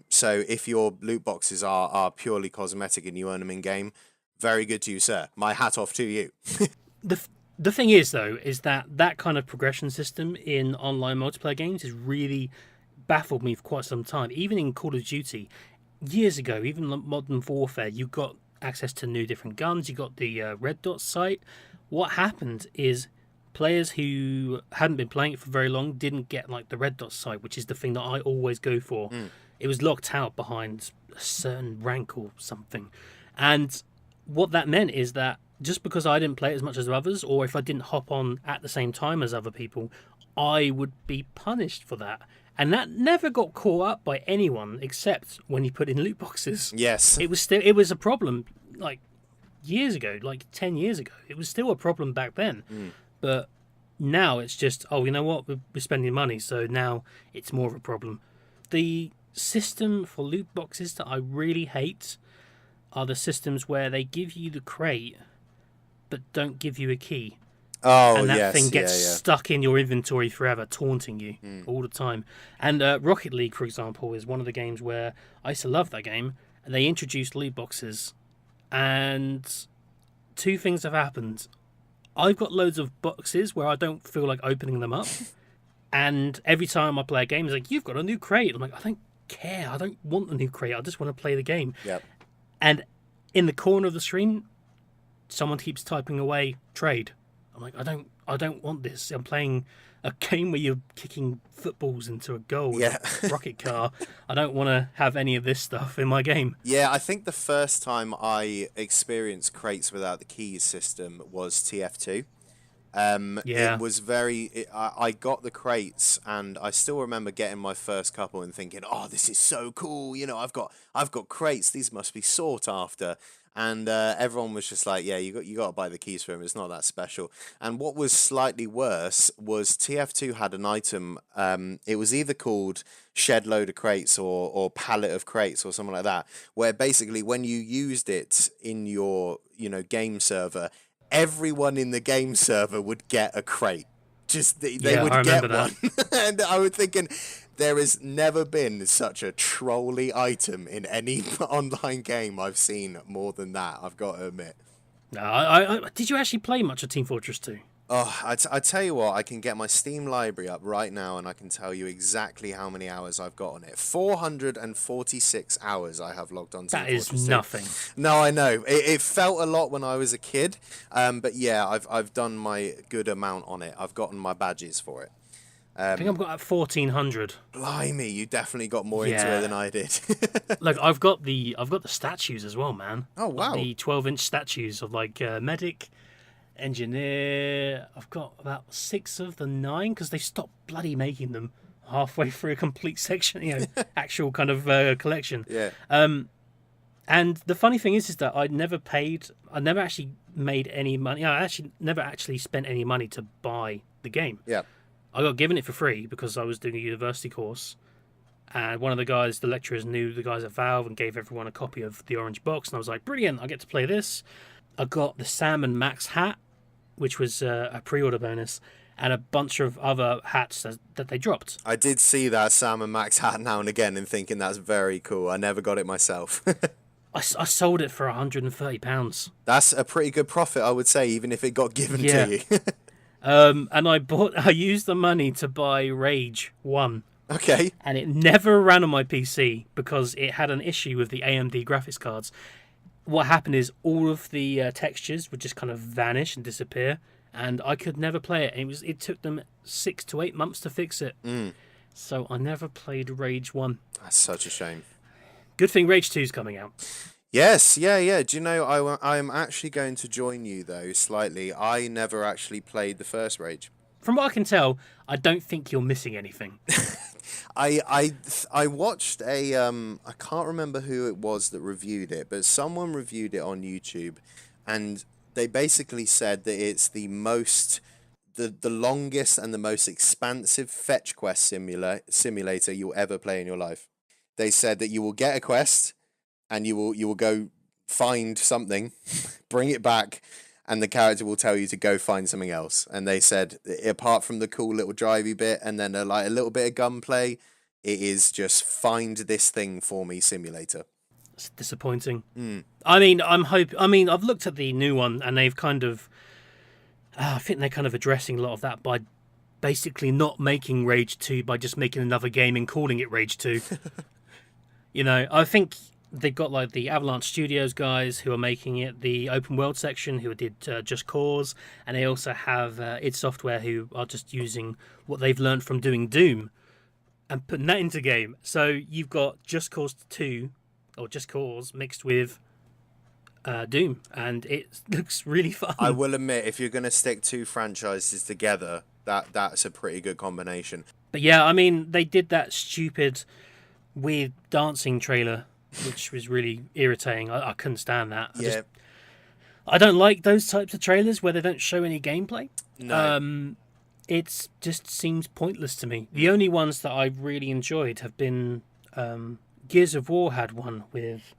So if your loot boxes are purely cosmetic and you earn them in game, very good to you, sir. My hat off to you. The thing is, though, is that kind of progression system in online multiplayer games has really baffled me for quite some time. Even in Call of Duty, years ago, even Modern Warfare, you got access to new different guns. You got the red dot sight. What happened is players who hadn't been playing it for very long didn't get like the red dot sight, which is the thing that I always go for. It was locked out behind a certain rank or something, and what that meant is that just because I didn't play it as much as others, or if I didn't hop on at the same time as other people, I would be punished for that. And that never got caught up by anyone except when you put in loot boxes. Yes. It was a problem like years ago, like 10 years ago. It was still a problem back then. But now it's just, oh, you know what? We're spending money, so now it's more of a problem. The system for loot boxes that I really hate are the systems where they give you the crate but don't give you a key. Oh, and that yes, thing gets stuck in your inventory forever, taunting you all the time. And Rocket League, for example, is one of the games where I used to love that game, and they introduced loot boxes, and two things have happened. I've got loads of boxes where I don't feel like opening them up, and every time I play a game, it's like, you've got a new crate. I'm like, I don't care. I don't want the new crate. I just want to play the game. Yep. And in the corner of the screen, someone keeps typing away trade. I'm like, I don't want this. I'm playing a game where you're kicking footballs into a goal with a rocket car. I don't want to have any of this stuff in my game. Yeah, I think the first time I experienced crates without the keys system was TF2. It was I got the crates, and I still remember getting my first couple and thinking, oh, this is so cool. I've got crates. These must be sought after. And everyone was just like, yeah, you got to buy the keys for him. It's not that special. And what was slightly worse was TF2 had an item. It was either called Shed Load of Crates or Pallet of Crates or something like that, where basically when you used it in your game server, everyone in the game server would get a crate. Just they would get one. And I was thinking, there has never been such a trolly item in any online game I've seen more than that, I've got to admit. No, did you actually play much of Team Fortress 2? Oh, I tell you what, I can get my Steam library up right now and I can tell you exactly how many hours I've got on it. 446 hours I have logged on to Team Fortress 2. That is nothing. No, I know. It felt a lot when I was a kid, but yeah, I've done my good amount on it. I've gotten my badges for it. I think I've got 1,400. Blimey, you definitely got more into it than I did. Look, I've got the statues as well, man. Oh wow! The 12-inch statues of like medic, engineer. I've got about 6 of the 9 because they stopped bloody making them halfway through a complete section, actual kind of collection. Yeah. And the funny thing is that I never actually made any money. I actually never actually spent any money to buy the game. Yeah. I got given it for free because I was doing a university course, and one of the lecturers knew the guys at Valve and gave everyone a copy of the orange box, and I was like, brilliant, I get to play this. I got the Sam and Max hat, which was a pre-order bonus, and a bunch of other hats that they dropped. I did see that Sam and Max hat now and again and thinking that's very cool. I never got it myself. I sold it for £130. That's a pretty good profit, I would say, even if it got given to you. And I used the money to buy Rage 1. Okay. And it never ran on my PC because it had an issue with the AMD graphics cards. What happened is all of the textures would just kind of vanish and disappear, and I could never play it. It took them 6 to 8 months to fix it. So I never played Rage 1. That's such a shame. Good thing Rage 2 is coming out. Yes, yeah. Do you know, I'm actually going to join you, though, slightly. I never actually played the first Rage. From what I can tell, I don't think you're missing anything. I watched I can't remember who it was that reviewed it, but someone reviewed it on YouTube, and they basically said that it's the most the longest and the most expansive fetch quest simulator you'll ever play in your life. They said that you will get a quest and you will go find something, bring it back, and the character will tell you to go find something else. And they said, apart from the cool little drivey bit and then a little bit of gunplay, it is just find this thing for me simulator. It's disappointing. I mean, I've looked at the new one, and they've kind of, I think they're kind of addressing a lot of that by basically not making Rage 2, by just making another game and calling it Rage 2. I think they've got like the Avalanche Studios guys who are making it, the open world section who did Just Cause, and they also have id Software who are just using what they've learned from doing Doom and putting that into game. So you've got Just Cause 2, or Just Cause, mixed with Doom, and it looks really fun. I will admit, if you're going to stick two franchises together, that's a pretty good combination. But yeah, I mean, they did that stupid, weird dancing trailer, which was really irritating. I couldn't stand that. I don't like those types of trailers where they don't show any gameplay. No. It just seems pointless to me. The only ones that I've really enjoyed have been Gears of War had one with,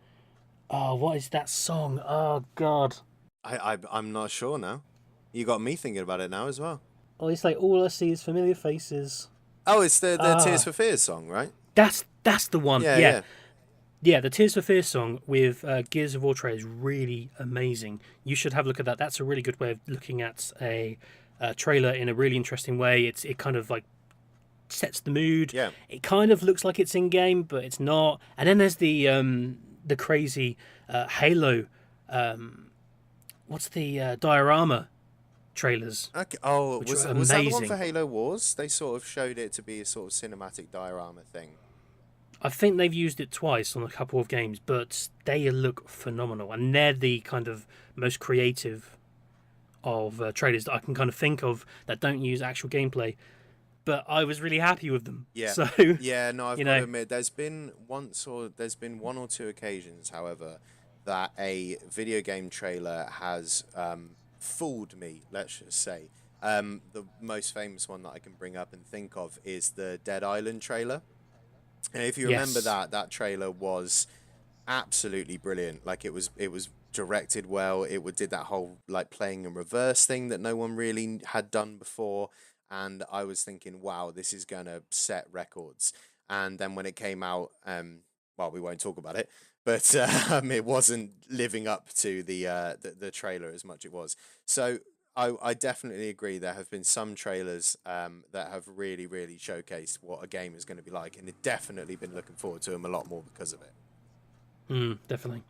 what is that song? Oh God, I'm not sure now. You got me thinking about it now as well. Oh, it's like all I see is familiar faces. Oh, it's the Tears for Fears song, right? That's the one. Yeah. Yeah, the Tears for Fears song with Gears of War trailer is really amazing. You should have a look at that. That's a really good way of looking at a trailer in a really interesting way. It kind of like sets the mood. Yeah. It kind of looks like it's in game, but it's not. And then there's the crazy Halo. What's the diorama trailers? Okay. Oh, was that the one for amazing. Halo Wars? They sort of showed it to be a sort of cinematic diorama thing. I think they've used it twice on a couple of games, but they look phenomenal, and they're the kind of most creative of trailers that I can kind of think of that don't use actual gameplay. But I was really happy with them. Yeah. So Yeah, no, I've got to admit, there's been one or two occasions, however, that a video game trailer has fooled me, let's just say. The most famous one that I can bring up and think of is the Dead Island trailer. And if you remember that trailer was absolutely brilliant. Like it was directed well. It did that whole like playing in reverse thing that no one really had done before. And I was thinking, wow, this is gonna set records. And then when it came out, well, we won't talk about it, but it wasn't living up to the trailer as much it was. So I definitely agree. There have been some trailers that have really, really showcased what a game is going to be like, and I've definitely been looking forward to them a lot more because of it. Definitely.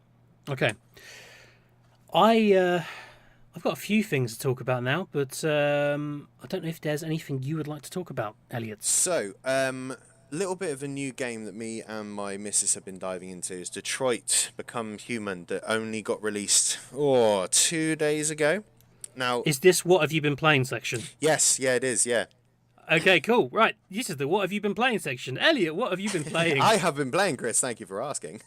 Okay. I've got a few things to talk about now, but I don't know if there's anything you would like to talk about, Elliot. So, little bit of a new game that me and my missus have been diving into is Detroit Become Human, that only got released 2 days ago. Now, is this what have you been playing section? Yes, yeah, it is, yeah. Okay, cool. Right, this is the what have you been playing section. Elliot, what have you been playing? I have been playing, Chris. Thank you for asking.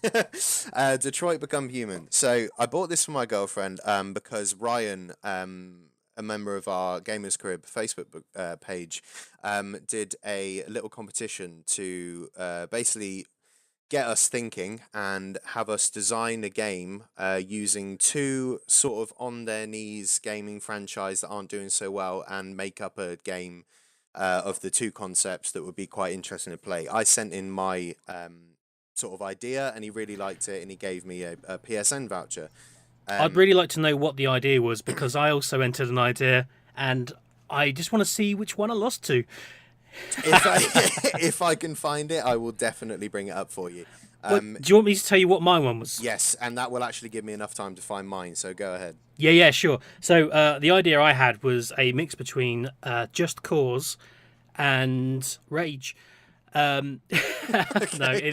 Detroit Become Human. So I bought this for my girlfriend because Ryan, a member of our Gamers Crib Facebook page, did a little competition to basically get us thinking and have us design a game using two sort of on their knees gaming franchise that aren't doing so well, and make up a game of the two concepts that would be quite interesting to play. I sent in my sort of idea, and he really liked it, and he gave me a PSN voucher. I'd really like to know what the idea was, because I also entered an idea, and I just want to see which one I lost to. If I can find it, I will definitely bring it up for you. Do you want me to tell you what my one was? Yes, and that will actually give me enough time to find mine, so go ahead. Yeah, sure. So the idea I had was a mix between Just Cause and Rage. No, it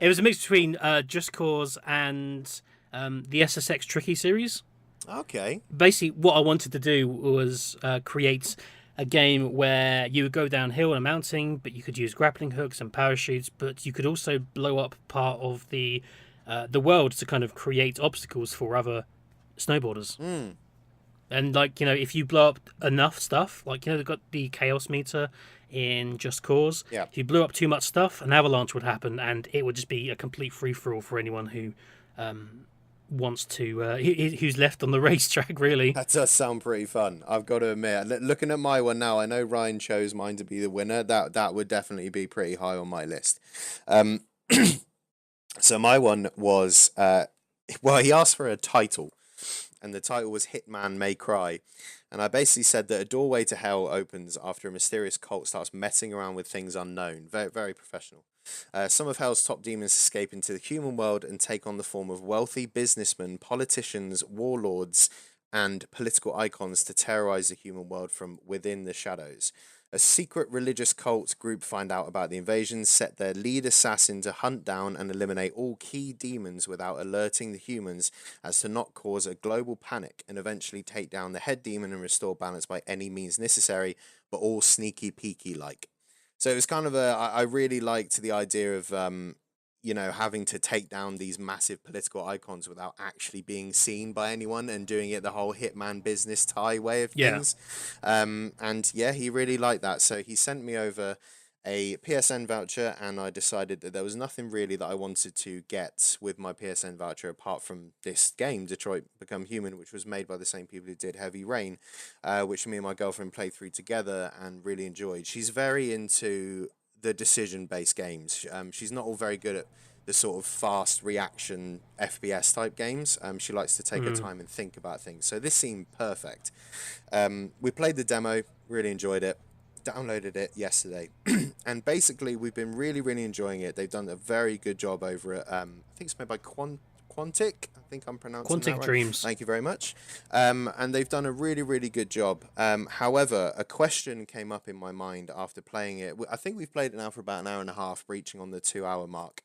was a mix between Just Cause and the SSX Tricky series. Okay. Basically, what I wanted to do was create a game where you would go downhill on a mountain, but you could use grappling hooks and parachutes, but you could also blow up part of the world to kind of create obstacles for other snowboarders. And like, if you blow up enough stuff, like, they've got the chaos meter in Just Cause. Yeah. If you blew up too much stuff, an avalanche would happen, and it would just be a complete free for all for anyone who wants to, who's left on the racetrack. Really. That does sound pretty fun. I've got to admit. Looking at my one now, I know Ryan chose mine to be the winner. That would definitely be pretty high on my list. So my one was, well, he asked for a title, and the title was Hitman May Cry. And I basically said that a doorway to hell opens after a mysterious cult starts messing around with things unknown. Very, very professional. Some of hell's top demons escape into the human world and take on the form of wealthy businessmen, politicians, warlords, and political icons to terrorize the human world from within the shadows. A secret religious cult group find out about the invasion, set their lead assassin to hunt down and eliminate all key demons without alerting the humans as to not cause a global panic, and eventually take down the head demon and restore balance by any means necessary, but all sneaky peeky like. So it was kind of I really liked the idea of having to take down these massive political icons without actually being seen by anyone, and doing it the whole hitman business tie way of Yeah. things. And yeah, he really liked that. So he sent me over a PSN voucher, and I decided that there was nothing really that I wanted to get with my PSN voucher apart from this game, Detroit Become Human, which was made by the same people who did Heavy Rain, which me and my girlfriend played through together and really enjoyed. She's very into the decision-based games. She's not all very good at the sort of fast reaction FPS type games. She likes to take her time and think about things. So this seemed perfect. We played the demo, really enjoyed it, downloaded it yesterday, and basically we've been really, really enjoying it. They've done a very good job over it. I think it's made by Quantic. I think I'm pronouncing that Quantic right. Dreams. Thank you very much. And they've done a really, really good job. However, a question came up in my mind after playing it. I think we've played it now for about an hour and a half, reaching on the 2-hour mark.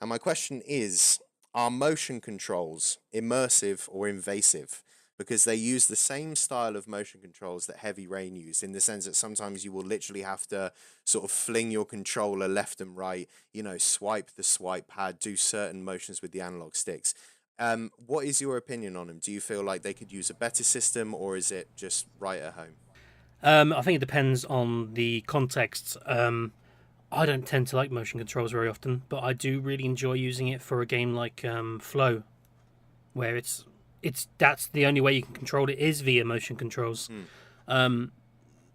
And my question is, are motion controls immersive or invasive? Because they use the same style of motion controls that Heavy Rain used, in the sense that sometimes you will literally have to sort of fling your controller left and right, swipe the swipe pad, do certain motions with the analog sticks. What is your opinion on them? Do you feel like they could use a better system, or is it just right at home? I think it depends on the context. I don't tend to like motion controls very often, but I do really enjoy using it for a game like Flow, where that's the only way you can control it is via motion controls.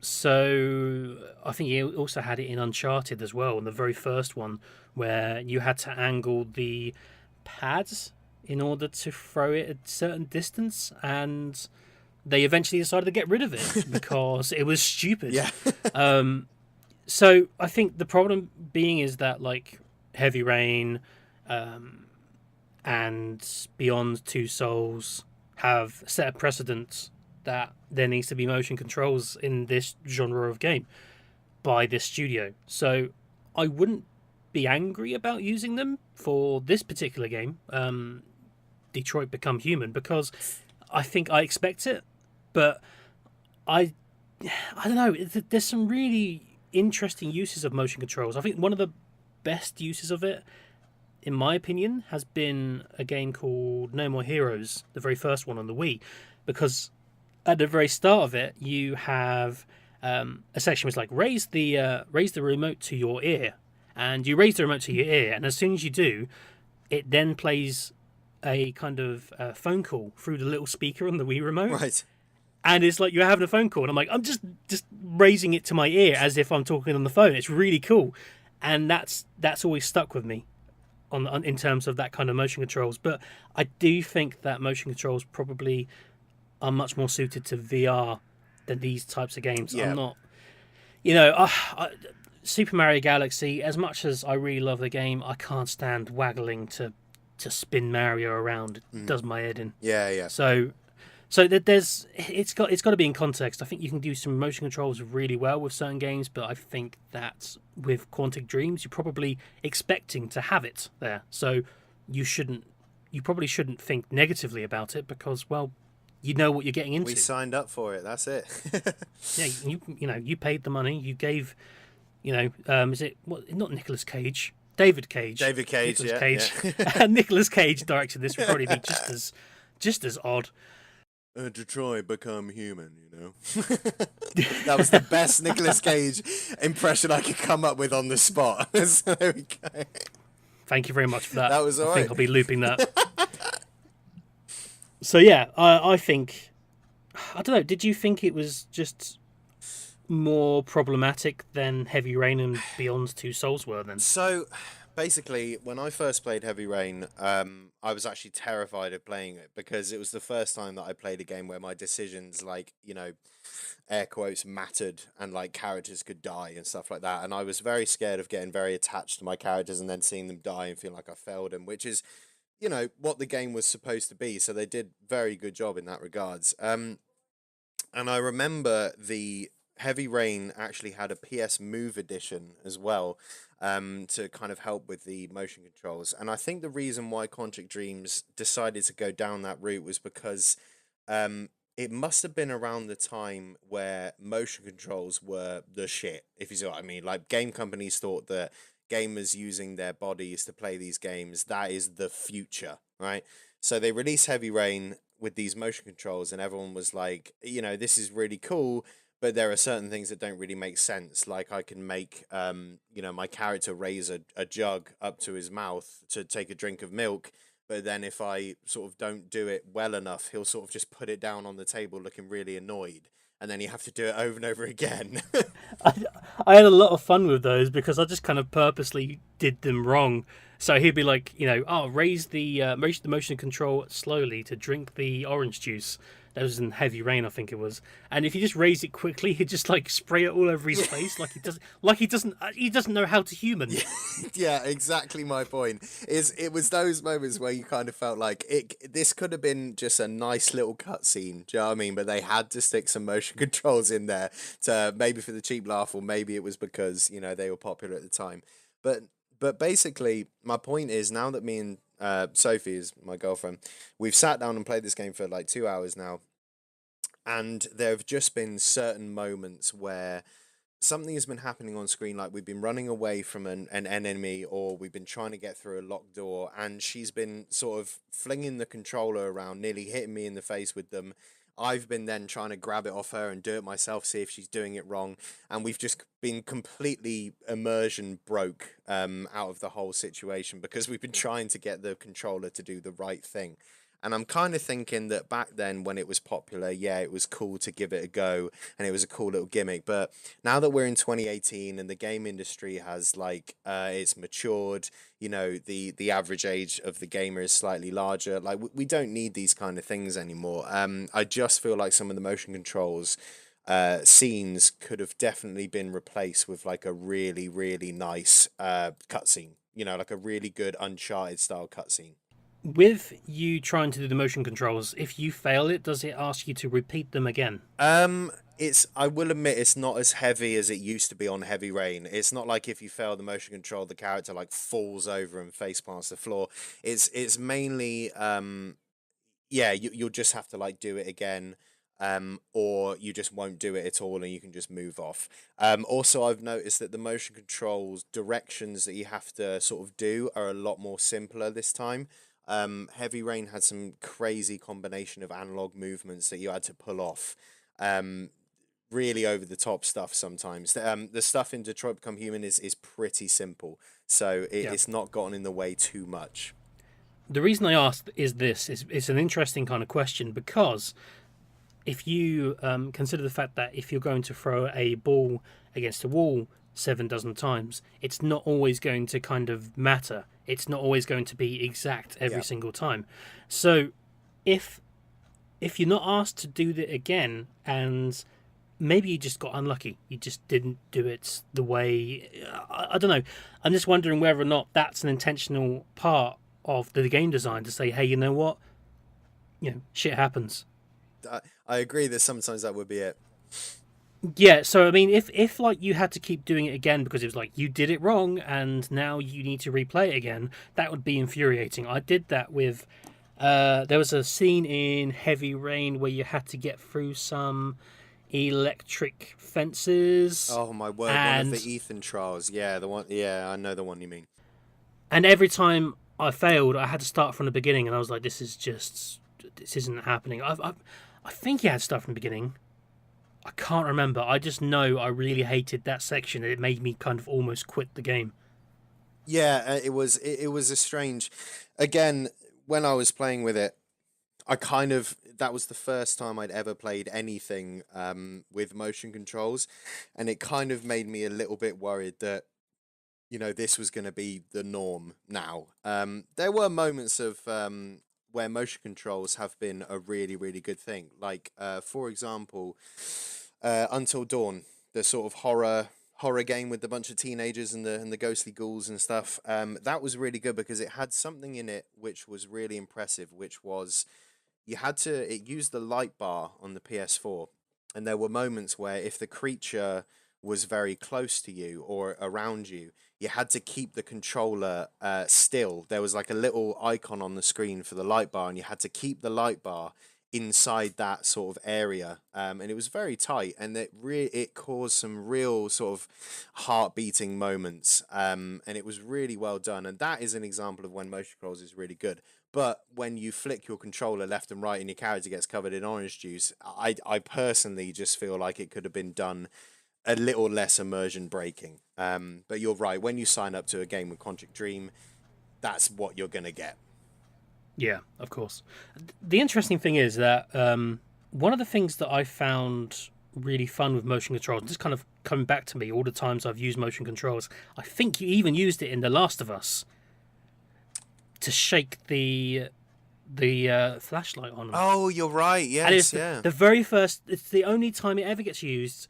So I think you also had it in Uncharted as well, in the very first one, where you had to angle the pads in order to throw it at a certain distance, and they eventually decided to get rid of it because it was stupid. Yeah. So I think the problem being is that, like, Heavy Rain and Beyond Two Souls have set a precedent that there needs to be motion controls in this genre of game by this studio. So I wouldn't be angry about using them for this particular game, Detroit Become Human, because I think I expect it, but I don't know. There's some really interesting uses of motion controls. I think one of the best uses of it, in my opinion, has been a game called No More Heroes, the very first one on the Wii, because at the very start of it, you have a section which is like raise the remote to your ear, and you raise the remote to your ear, and as soon as you do, it then plays a kind of phone call through the little speaker on the Wii remote. Right. And it's like you're having a phone call, and I'm like, I'm just raising it to my ear as if I'm talking on the phone. It's really cool, and that's always stuck with me on in terms of that kind of motion controls. But I do think that motion controls probably are much more suited to VR than these types of games. Yeah. I'm not, Super Mario Galaxy, as much as I really love the game, I can't stand waggling to spin Mario around. It does my head in. Yeah. So it's got to be in context. I think you can do some motion controls really well with certain games, but I think that with Quantic Dreams, you're probably expecting to have it there. So you probably shouldn't think negatively about it, because, well, you know what you're getting into. We signed up for it. That's it. Yeah, you paid the money. You gave, is it not Nicolas Cage? David Cage. Nicolas Cage. And Nicolas Cage directed this would probably be just as odd. Detroit become human, you know. That was the best Nicolas Cage impression I could come up with on the spot. So there we go. Thank you very much for that. That was I all think right. I'll be looping that. So yeah, I think, I don't know. Did you think it was just more problematic than Heavy Rain and Beyond Two Souls were then? So basically, when I first played Heavy Rain, I was actually terrified of playing it because it was the first time that I played a game where my decisions, like, air quotes, mattered, and like characters could die and stuff like that. And I was very scared of getting very attached to my characters and then seeing them die and feeling like I failed them, which is, what the game was supposed to be. So they did very good job in that regards. And I remember the Heavy Rain actually had a PS Move edition as well, to kind of help with the motion controls. And I think the reason why Quantic Dreams decided to go down that route was because it must have been around the time where motion controls were the shit, if you see what I mean. Like, game companies thought that gamers using their bodies to play these games, that is the future, right? So they released Heavy Rain with these motion controls, and everyone was like, this is really cool, but there are certain things that don't really make sense. Like, I can make, my character raise a jug up to his mouth to take a drink of milk, but then if I sort of don't do it well enough, he'll sort of just put it down on the table looking really annoyed, and then you have to do it over and over again. I, I had a lot of fun with those because I just kind of purposely did them wrong. So he'd be like, raise the motion control slowly to drink the orange juice. That was in Heavy Rain, I think it was. And if you just raise it quickly, he'd just like spray it all over his face, he doesn't know how to human. Yeah, exactly my point. It was those moments where you kind of felt like this could have been just a nice little cutscene, do you know what I mean? But they had to stick some motion controls in there to maybe for the cheap laugh, or maybe it was because, they were popular at the time. But basically, my point is, now that me and Sophie is my girlfriend, we've sat down and played this game for like 2 hours now, and there have just been certain moments where something has been happening on screen, like we've been running away from an enemy, or we've been trying to get through a locked door, and she's been sort of flinging the controller around, nearly hitting me in the face with them. I've been then trying to grab it off her and do it myself, see if she's doing it wrong, and we've just been completely immersion broke out of the whole situation because we've been trying to get the controller to do the right thing. And I'm kind of thinking that back then, when it was popular, yeah, it was cool to give it a go, and it was a cool little gimmick. But now that we're in 2018 and the game industry has it's matured, the average age of the gamer is slightly larger. Like, we don't need these kind of things anymore. I just feel like some of the motion controls scenes could have definitely been replaced with like a really, really nice cutscene. Like a really good Uncharted style cutscene. With you trying to do the motion controls, if you fail it, does it ask you to repeat them again? I will admit it's not as heavy as it used to be on Heavy Rain. It's not like if you fail the motion control, the character like falls over and face plants the floor. It's mainly yeah, you'll just have to like do it again. Or you just won't do it at all and you can just move off. Also, I've noticed that the motion controls directions that you have to sort of do are a lot more simpler this time. Heavy Rain had some crazy combination of analog movements that you had to pull off. Um, really over the top stuff sometimes. The stuff in Detroit Become Human is pretty simple, so Yeah. it's not gotten in the way too much. The reason I asked is this: it's an interesting kind of question because if you consider the fact that if you're going to throw a ball against a wall 7 dozen times, it's not always going to kind of matter. It's not always going to be exact every Yeah. single time. So if you're not asked to do that again, and maybe you just got unlucky, you just didn't do it the way, I don't know. I'm just wondering whether or not that's an intentional part of the game design to say, hey, you know what, shit happens. I agree that sometimes that would be it. Yeah, so I mean, if like you had to keep doing it again because it was like you did it wrong and now you need to replay it again, that would be infuriating. I did that with there was a scene in Heavy Rain where you had to get through some electric fences, Oh my word, one of and the Ethan trials. Yeah, the one. Yeah, I know the one you mean. every time I failed, I had to start from the beginning, and I was like, this isn't happening. I think he had stuff from the beginning. I can't remember. I just know I really hated that section. It made me kind of almost quit the game. Yeah, it was a strange. Again, when I was playing with it, I kind of that was the first time I'd ever played anything with motion controls, and it kind of made me a little bit worried that this was going to be the norm now. There were moments of where motion controls have been a really, really good thing. Like, for example, Until Dawn, the sort of horror game with a bunch of teenagers and the ghostly ghouls and stuff. That was really good because it had something in it which was really impressive, which was it used the light bar on the PS4, and there were moments where if the creature was very close to you or around you, you had to keep the controller still. There was like a little icon on the screen for the light bar, and you had to keep the light bar inside that sort of area, and it was very tight, and it caused some real sort of heart beating moments, and it was really well done. And that is an example of when motion controls is really good. But when you flick your controller left and right and your character gets covered in orange juice, I personally just feel like it could have been done a little less immersion breaking. But you're right. When you sign up to a game with Quantic Dream, that's what you're gonna get. Yeah, of course. The interesting thing is that one of the things that I found really fun with motion controls, just kind of coming back to me all the times I've used motion controls, I think you even used it in The Last of Us to shake the flashlight on them. Oh, you're right. Yes, and it's yeah. the very first. It's the only time it ever gets used,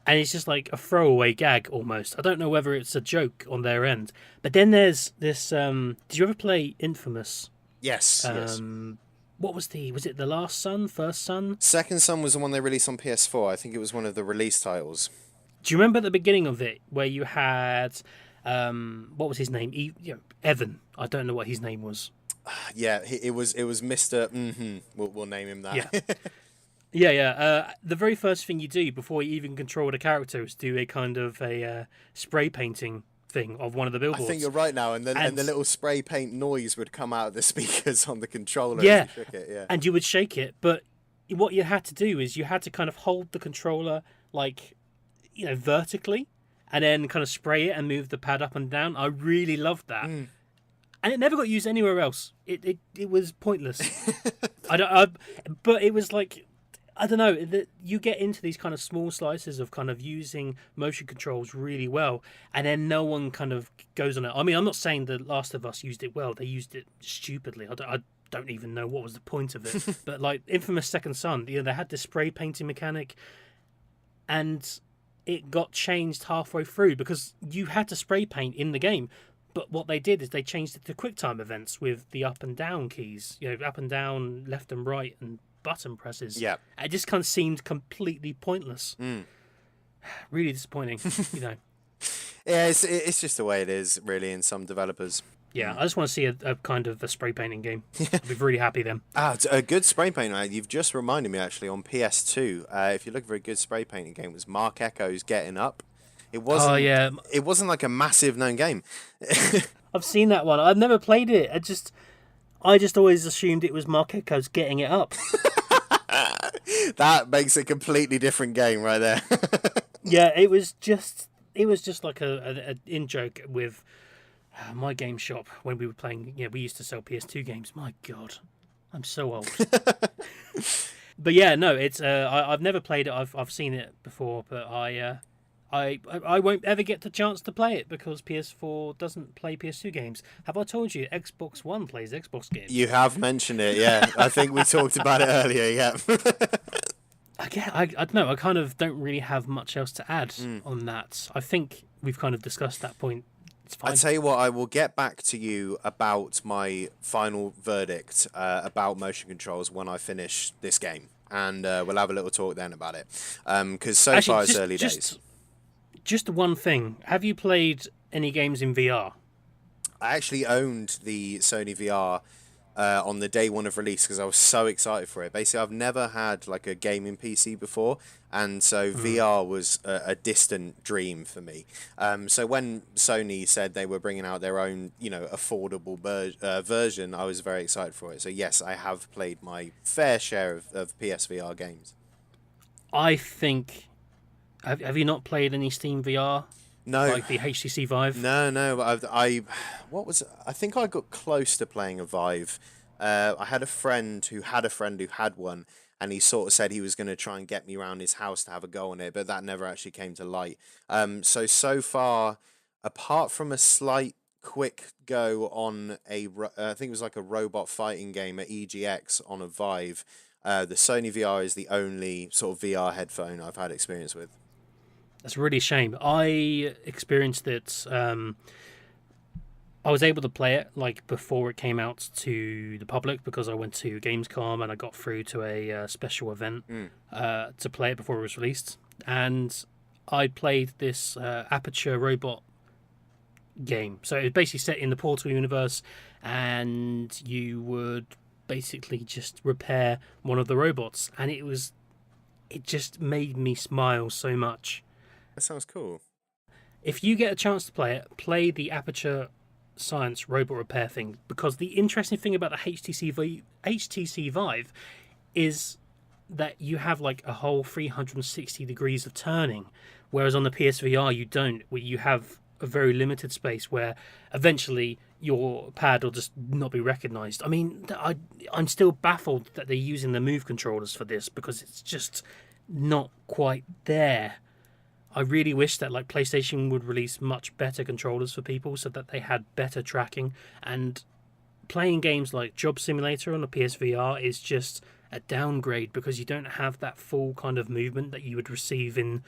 and it's just like a throwaway gag almost. I don't know whether it's a joke on their end, but then there's this. Did you ever play Infamous? Yes, yes. What was it the Last Son, First Son? Second Son was the one they released on PS4. I think it was one of the release titles. Do you remember at the beginning of it where you had what was his name? Evan. I don't know what his name was. Yeah, it was Mr. We'll name him that. Yeah. Yeah. The very first thing you do before you even control the character is do a kind of a spray painting thing of one of the billboards. I think you're right now, and the little spray paint noise would come out of the speakers on the controller. Yeah, as you shook it, yeah. And you would shake it, but what you had to do is you had to kind of hold the controller like vertically, and then kind of spray it and move the pad up and down. I really loved that. And it never got used anywhere else. It was pointless. But it was like, I don't know, that you get into these kind of small slices of kind of using motion controls really well, and then no one kind of goes on it. I mean, I'm not saying The Last of Us used it well. They used it stupidly. I don't even know what was the point of it. But like Infamous Second Son, they had this spray painting mechanic, and it got changed halfway through because you had to spray paint in the game. But what they did is they changed it to QuickTime events with the up and down keys, up and down, left and right, and button presses. Yeah. It just kind of seemed completely pointless. Really disappointing, Yeah, it's just the way it is, really, in some developers. Yeah, I just want to see a kind of a spray painting game. I'd be really happy then. It's a good spray paint. You've just reminded me, actually, on PS2, if you look for a good spray painting game, it was Mark Echo's Getting Up. It wasn't. Oh, yeah. It wasn't like a massive known game. I've seen that one. I've never played it. I just always assumed it was Mark Echo's Getting It Up. That makes a completely different game right there. Yeah, it was just like a in joke with my game shop when we were playing. We used to sell PS2 games. My God, I'm so old. But yeah, no, it's I've never played it. I've seen it before, but I won't ever get the chance to play it because PS4 doesn't play PS2 games. Have I told you Xbox One plays Xbox games? You have mentioned it, yeah. I think we talked about it earlier, yeah. I don't know. I kind of don't really have much else to add on that. I think we've kind of discussed that point. It's fine. I tell you what, I will get back to you about my final verdict about motion controls when I finish this game. And we'll have a little talk then about it. Because Actually, far it's early days. Just one thing. Have you played any games in VR? I actually owned the Sony VR on the day one of release because I was so excited for it. Basically, I've never had like a gaming PC before, and so VR was a distant dream for me. So when Sony said they were bringing out their own, affordable version, I was very excited for it. So yes, I have played my fair share of PSVR games. I think. Have you not played any Steam VR? No, Like the HTC Vive? no. But what was? I think I got close to playing a Vive. I had a friend who had a friend who had one, and he sort of said he was going to try and get me around his house to have a go on it, but that never actually came to light. So far, apart from a slight quick go on I think it was like a robot fighting game at EGX on a Vive. The Sony VR is the only sort of VR headphone I've had experience with. That's really a shame. I experienced it. I was able to play it like before it came out to the public because I went to Gamescom and I got through to a special event to play it before it was released. And I played this Aperture robot game. So it was basically set in the Portal universe, and you would basically just repair one of the robots, and it just made me smile so much. That sounds cool. If you get a chance to play it, play the Aperture Science robot repair thing, because the interesting thing about the HTC Vive is that you have like a whole 360 degrees of turning, whereas on the PSVR you don't. Where you have a very limited space where eventually your pad will just not be recognized. I mean, I'm still baffled that they're using the Move controllers for this because it's just not quite there. I really wish that like PlayStation would release much better controllers for people so that they had better tracking. And playing games like Job Simulator on the PSVR is just a downgrade because you don't have that full kind of movement that you would receive in,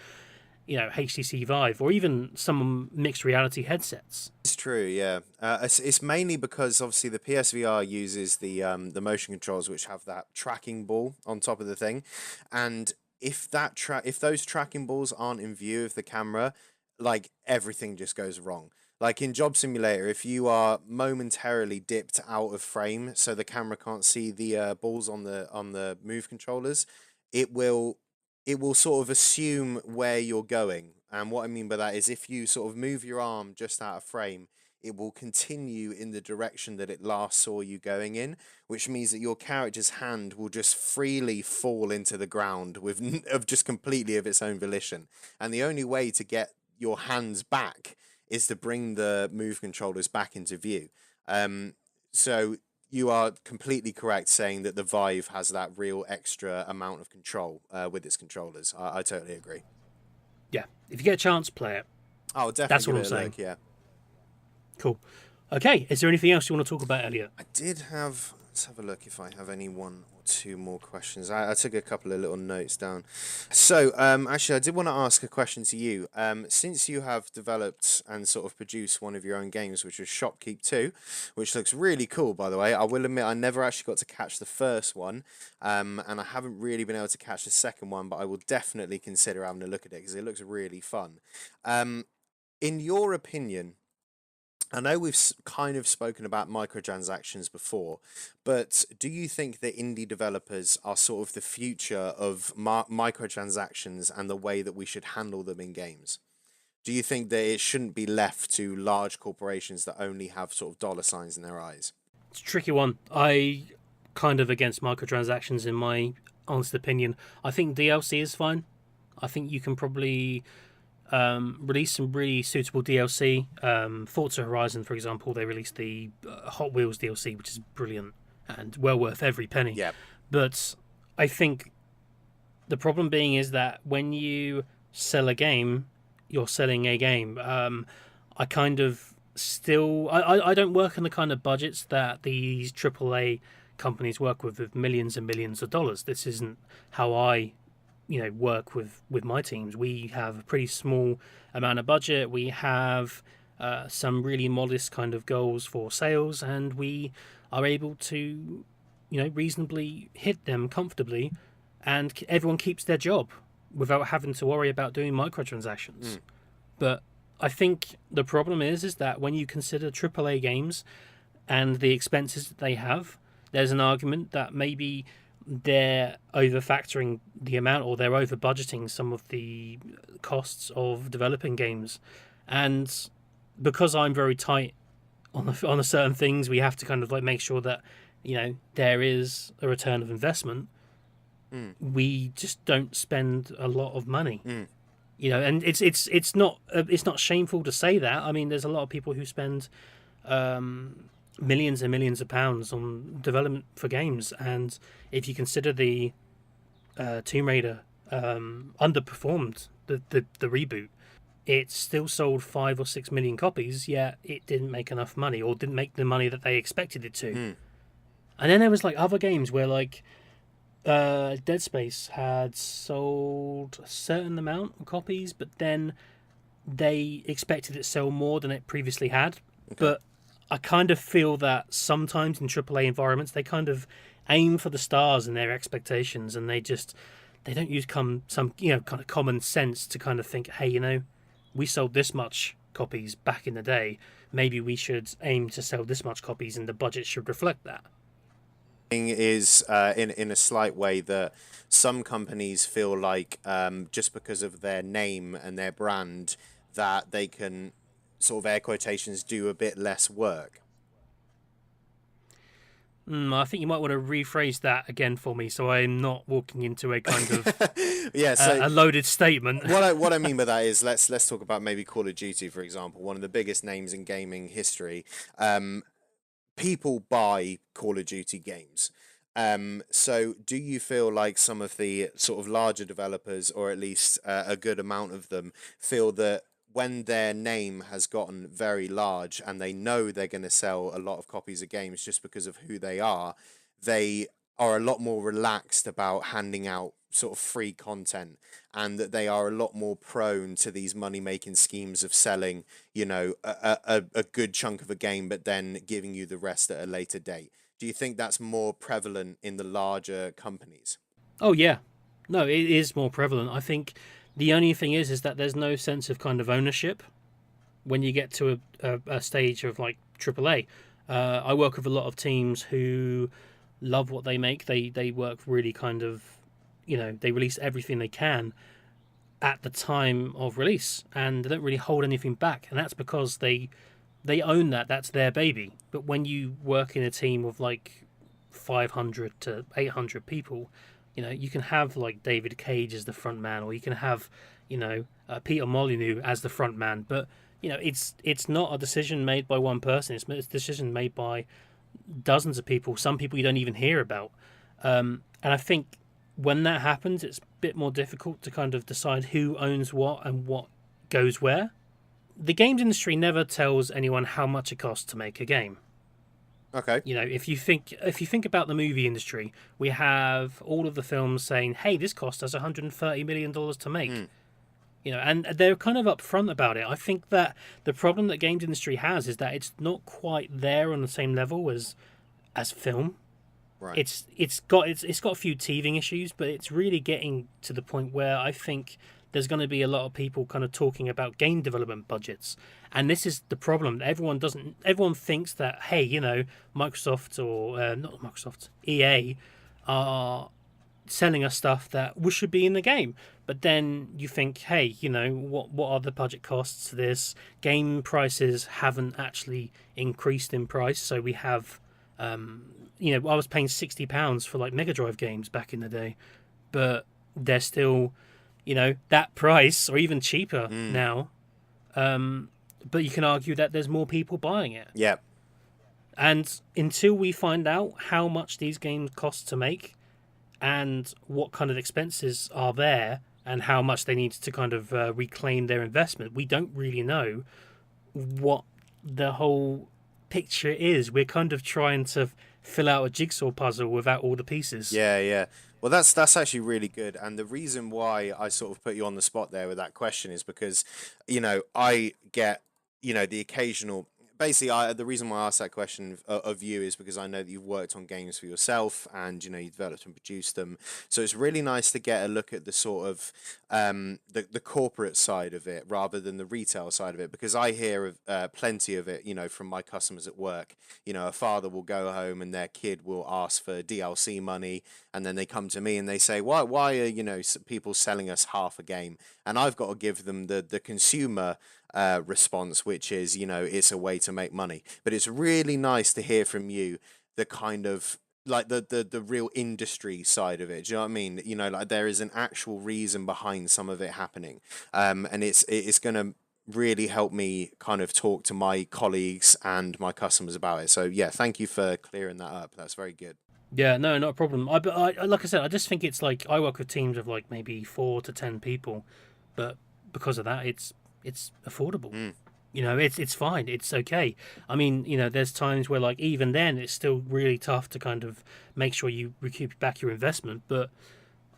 HTC Vive or even some mixed reality headsets. It's true, yeah. It's mainly because obviously the PSVR uses the motion controls, which have that tracking ball on top of the thing, and if those tracking balls aren't in view of the camera, like everything just goes wrong. Like in Job Simulator, if you are momentarily dipped out of frame, so the camera can't see the balls on the Move controllers, it will sort of assume where you're going. And what I mean by that is if you sort of move your arm just out of frame, it will continue in the direction that it last saw you going in, which means that your character's hand will just freely fall into the ground of just completely of its own volition. And the only way to get your hands back is to bring the Move controllers back into view. So you are completely correct saying that the Vive has that real extra amount of control with its controllers. I totally agree. Yeah, if you get a chance, play it. Oh, definitely. That's what I'm saying. Look, yeah. Cool. Okay, is there anything else you want to talk about, Elliot? I did have. Let's have a look if I have any one or two more questions. I took a couple of little notes down. So, actually, I did want to ask a question to you. Since you have developed and sort of produced one of your own games, which was Shopkeep 2, which looks really cool, by the way. I will admit I never actually got to catch the first one, and I haven't really been able to catch the second one, but I will definitely consider having a look at it because it looks really fun. In your opinion, I know we've kind of spoken about microtransactions before, but do you think that indie developers are sort of the future of microtransactions and the way that we should handle them in games? Do you think that it shouldn't be left to large corporations that only have sort of dollar signs in their eyes? It's a tricky one. I kind of against microtransactions in my honest opinion. I think DLC is fine. I think you can probably release some really suitable DLC. Forza Horizon, for example, they released the Hot Wheels DLC, which is brilliant and well worth every penny. Yeah. But I think the problem being is that when you sell a game, you're selling a game. I kind of still... I don't work on the kind of budgets that these AAA companies work with millions and millions of dollars. This isn't how I work with my teams. We have a pretty small amount of budget. We have some really modest kind of goals for sales, and we are able to reasonably hit them comfortably, and everyone keeps their job without having to worry about doing microtransactions. But I think the problem is that when you consider AAA games and the expenses that they have, there's an argument that maybe they're over factoring the amount, or they're over budgeting some of the costs of developing games. And because I'm very tight on a certain things, we have to kind of like make sure that there is a return of investment. We just don't spend a lot of money. And it's not shameful to say that. I mean, there's a lot of people who spend millions and millions of pounds on development for games, and if you consider the Tomb Raider underperformed the reboot, it still sold 5 or 6 million copies, yet it didn't make enough money, or didn't make the money that they expected it to. And then there was like other games where like Dead Space had sold a certain amount of copies, but then they expected it to sell more than it previously had. Okay. But I kind of feel that sometimes in AAA environments, they kind of aim for the stars in their expectations, and they don't use some kind of common sense to kind of think, hey, we sold this much copies back in the day. Maybe we should aim to sell this much copies, and the budget should reflect that. Is in a slight way that some companies feel like just because of their name and their brand that they can, sort of air quotations, do a bit less work. I think you might want to rephrase that again for me, so I'm not walking into a kind of a loaded statement. What I mean by that is let's talk about maybe Call of Duty, for example, one of the biggest names in gaming history. People buy Call of Duty games. So do you feel like some of the sort of larger developers, or at least a good amount of them, feel that when their name has gotten very large and they know they're going to sell a lot of copies of games just because of who they are a lot more relaxed about handing out sort of free content, and that they are a lot more prone to these money-making schemes of selling, a good chunk of a game, but then giving you the rest at a later date? Do you think that's more prevalent in the larger companies? Oh, yeah. No, it is more prevalent. I think the only thing is that there's no sense of kind of ownership when you get to a stage of like AAA. I work with a lot of teams who love what they make. They work really kind of, they release everything they can at the time of release, and they don't really hold anything back. And that's because they own that. That's their baby. But when you work in a team of like 500 to 800 people, you can have like David Cage as the front man, or you can have, Peter Molyneux as the front man. But, it's not a decision made by one person. It's a decision made by dozens of people, some people you don't even hear about. And I think when that happens, it's a bit more difficult to kind of decide who owns what and what goes where. The games industry never tells anyone how much it costs to make a game. Okay. If you think about the movie industry, we have all of the films saying, "Hey, this cost us $130 million to make." And they're kind of upfront about it. I think that the problem that games industry has is that it's not quite there on the same level as film. Right. It's got a few teething issues, but it's really getting to the point where I think there's going to be a lot of people kind of talking about game development budgets. And this is the problem. Everyone thinks that, hey, Microsoft, or not Microsoft, EA are selling us stuff that should be in the game. But then you think, hey, what are the budget costs to this? Game prices haven't actually increased in price. So we have, I was paying £60 for like Mega Drive games back in the day, but they're still, that price or even cheaper now. But you can argue that there's more people buying it. Yeah. And until we find out how much these games cost to make and what kind of expenses are there and how much they need to kind of reclaim their investment, we don't really know what the whole picture is. We're kind of trying to fill out a jigsaw puzzle without all the pieces. Yeah. Well, that's actually really good. And the reason why I sort of put you on the spot there with that question is because, I get, the occasional... basically, the reason why I asked that question of you is because I know that you've worked on games for yourself, and you developed and produced them. So it's really nice to get a look at the sort of the corporate side of it rather than the retail side of it, because I hear of plenty of it, from my customers at work. A father will go home and their kid will ask for DLC money, and then they come to me and they say, why are people selling us half a game? And I've got to give them the consumer response, which is, it's a way to make money. But it's really nice to hear from you the kind of like the real industry side of it. Do you know what I mean? Like there is an actual reason behind some of it happening, and it's gonna really help me kind of talk to my colleagues and my customers about it. So yeah, thank you for clearing that up. That's very good. Yeah, no, not a problem. Like I said, I just think it's like I work with teams of like maybe 4 to 10 people, but because of that, it's affordable. It's fine. It's okay. I mean, there's times where like even then it's still really tough to kind of make sure you recoup back your investment, but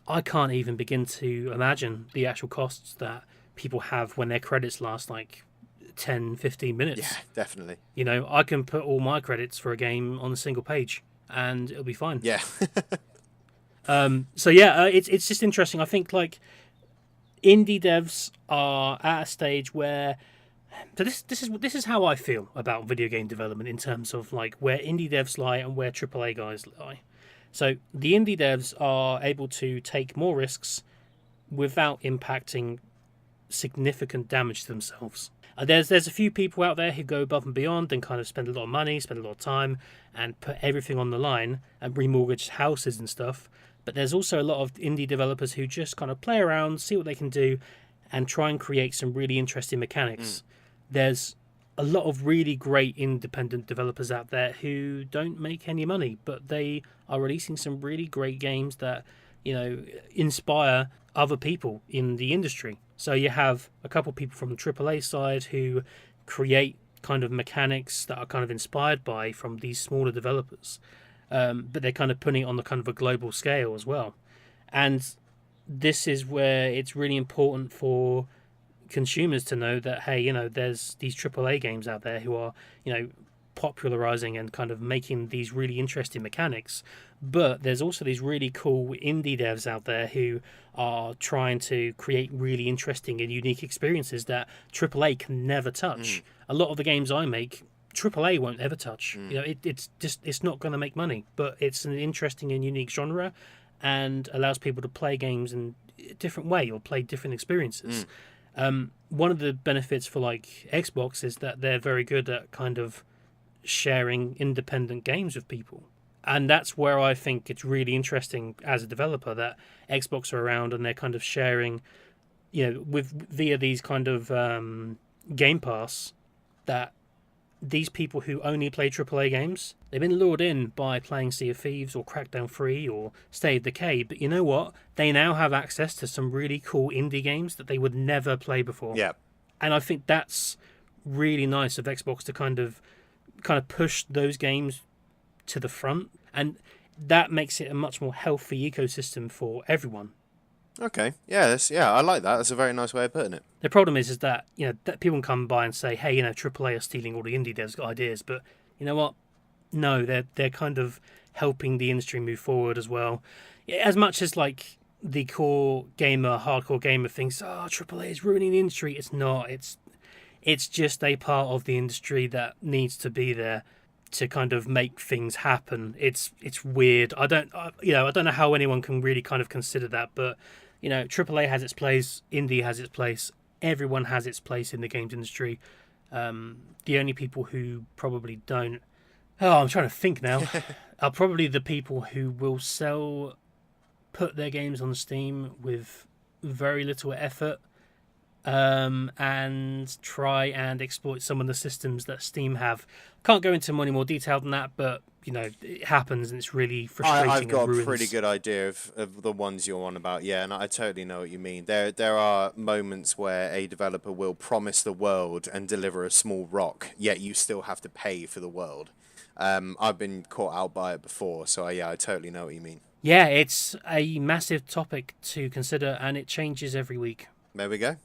I can't even begin to imagine the actual costs that people have when their credits last like 10, 15 minutes. Yeah, definitely. I can put all my credits for a game on a single page and it'll be fine. Yeah. So yeah, it's just interesting. I think like indie devs are at a stage where this is how I feel about video game development in terms of like where indie devs lie and where AAA guys lie. So the indie devs are able to take more risks without impacting significant damage to themselves. There's a few people out there who go above and beyond and kind of spend a lot of money, spend a lot of time, and put everything on the line and remortgage houses and stuff. But there's also a lot of indie developers who just kind of play around, see what they can do, and try and create some really interesting mechanics. There's a lot of really great independent developers out there who don't make any money, but they are releasing some really great games that, inspire other people in the industry. So you have a couple of people from the AAA side who create kind of mechanics that are kind of inspired from these smaller developers. But they're kind of putting it on the kind of a global scale as well. And this is where it's really important for consumers to know that, hey, there's these AAA games out there who are, popularizing and kind of making these really interesting mechanics. But there's also these really cool indie devs out there who are trying to create really interesting and unique experiences that AAA can never touch. A lot of the games I make, AAA won't ever touch. It's not going to make money, but it's an interesting and unique genre and allows people to play games in a different way or play different experiences. One of the benefits for like Xbox is that they're very good at kind of sharing independent games with people. And that's where I think it's really interesting as a developer that Xbox are around and they're kind of sharing, via these kind of Game Pass, that these people who only play AAA games, they've been lured in by playing Sea of Thieves or Crackdown 3 or State of Decay, but you know what? They now have access to some really cool indie games that they would never play before. Yeah. And I think that's really nice of Xbox to kind of push those games to the front, and that makes it a much more healthy ecosystem for everyone. Okay. Yeah, I like that. That's a very nice way of putting it. The problem is that that people can come by and say, hey, AAA are stealing all the indie devs' ideas, but you know what? No, they're kind of helping the industry move forward as well. As much as like the hardcore gamer thinks, AAA is ruining the industry. It's not. It's just a part of the industry that needs to be there to kind of make things happen. It's weird. I don't know how anyone can really kind of consider that, but AAA has its place, indie has its place, everyone has its place in the games industry. The only people who probably don't, I'm trying to think now, are probably the people who will put their games on Steam with very little effort, and try and exploit some of the systems that Steam have. Can't go into any more detail than that, but it happens and it's really frustrating. I've got and a pretty good idea of the ones you're on about, yeah, and I totally know what you mean. There are moments where a developer will promise the world and deliver a small rock, yet you still have to pay for the world. I've been caught out by it before, so yeah, I totally know what you mean. Yeah, it's a massive topic to consider, and it changes every week. There we go.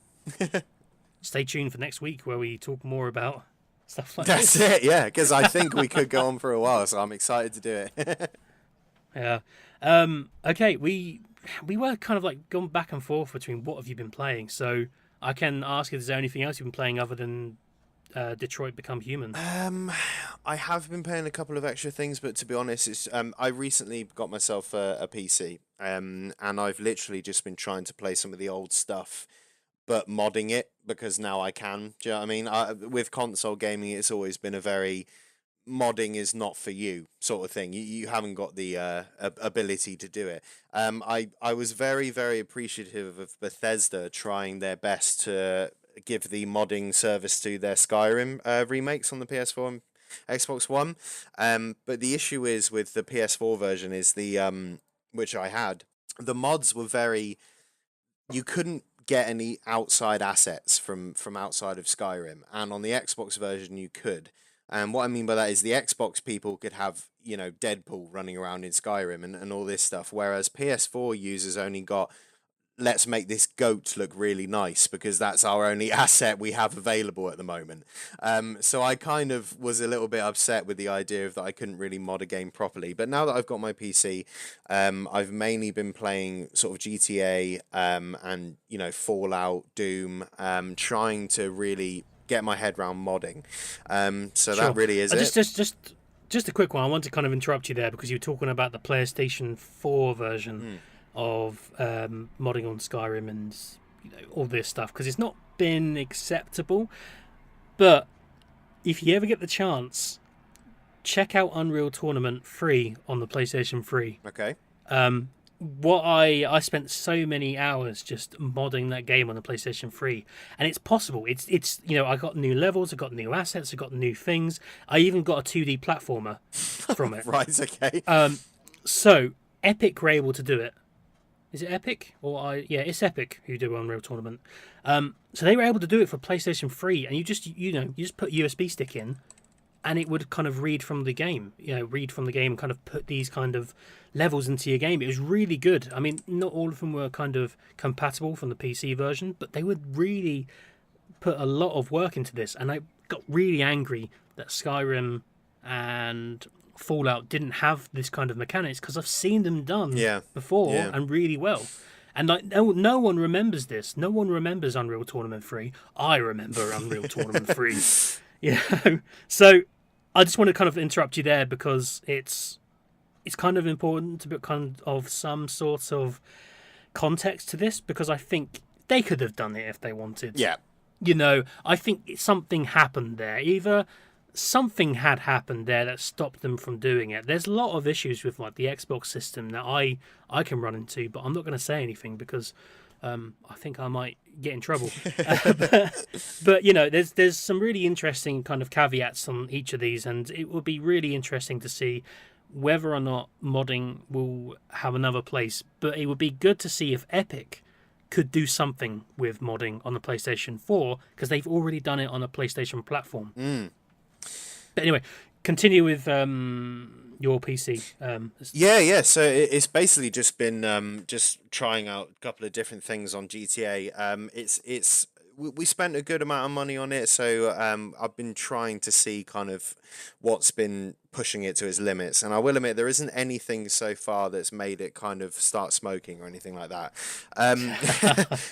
Stay tuned for next week where we talk more about stuff like That's this. it, yeah, because I think we could go on for a while, so I'm excited to do it. Yeah. Okay, we were kind of like going back and forth between what have you been playing. So I can ask, is there anything else you've been playing other than Detroit Become Human? Um, I have been playing a couple of extra things, but to be honest, it's I recently got myself a PC, and I've literally just been trying to play some of the old stuff, but modding it because now I can. Do you know what I mean? With console gaming, it's always been a very modding is not for you sort of thing. You haven't got the ability to do it. I was very appreciative of Bethesda trying their best to give the modding service to their Skyrim remakes on the PS4 and Xbox One. But the issue is with the PS4 version is the which I had. The mods were very, you couldn't get any outside assets from outside of Skyrim, and on the Xbox version you could. And what I mean by that is the Xbox people could have, you know, Deadpool running around in Skyrim and all this stuff, whereas PS4 users only got, let's make this goat look really nice because that's our only asset we have available at the moment. So I kind of was a little bit upset with the idea of that I couldn't really mod a game properly. But now that I've got my PC, I've mainly been playing sort of GTA and, you know, Fallout, Doom, trying to really get my head around modding. So that Sure. really is it. Just a quick one. I want to kind of interrupt you there because you were talking about the PlayStation 4 version of modding on Skyrim and all this stuff because it's not been acceptable. But if you ever get the chance, check out Unreal Tournament free on the PlayStation 3. Okay. What I spent so many hours just modding that game on the PlayStation 3, and it's possible. It's I got new levels, I got new assets, I got new things. I even got a 2D platformer from it. Right, okay. So Epic were able to do it. Is it Epic yeah, it's Epic who do Unreal Tournament. So they were able to do it for PlayStation 3, and you just put USB stick in, and it would kind of read from the game, and kind of put these kind of levels into your game. It was really good. I mean, not all of them were kind of compatible from the PC version, but they would really put a lot of work into this. And I got really angry that Skyrim and Fallout didn't have this kind of mechanics because I've seen them done before and really well. And like no one remembers this. No one remembers Unreal Tournament 3. I remember Unreal Tournament 3. So I just want to kind of interrupt you there because it's kind of important to put kind of some sort of context to this because I think they could have done it if they wanted. Yeah. I think something happened there. Either something had happened there that stopped them from doing it. There's a lot of issues with like the Xbox system that I can run into, but I'm not going to say anything because I think I might get in trouble. but there's some really interesting kind of caveats on each of these, and it will be really interesting to see whether or not modding will have another place. But it would be good to see if Epic could do something with modding on the PlayStation 4 because they've already done it on a PlayStation platform. But anyway, continue with your PC. Yeah. So it's basically just been just trying out a couple of different things on GTA. We spent a good amount of money on it, so I've been trying to see kind of what's been pushing it to its limits. And I will admit there isn't anything so far that's made it kind of start smoking or anything like that.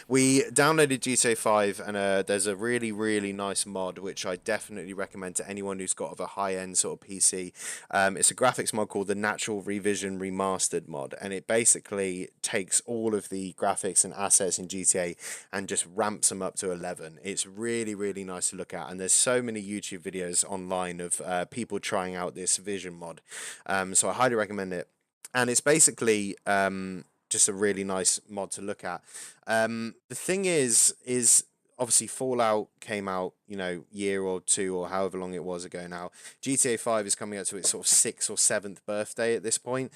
We downloaded GTA 5 and there's a really nice mod which I definitely recommend to anyone who's got a high-end sort of PC. It's a graphics mod called the Natural Revision Remastered mod, and it basically takes all of the graphics and assets in GTA and just ramps them up to 11. It's really nice to look at, and there's so many YouTube videos online of people trying out this vision mod, so I highly recommend it. And it's basically just a really nice mod to look at. The thing is obviously Fallout came out, year or two or however long it was ago now. GTA 5 is coming up to its sort of 6th or 7th birthday at this point.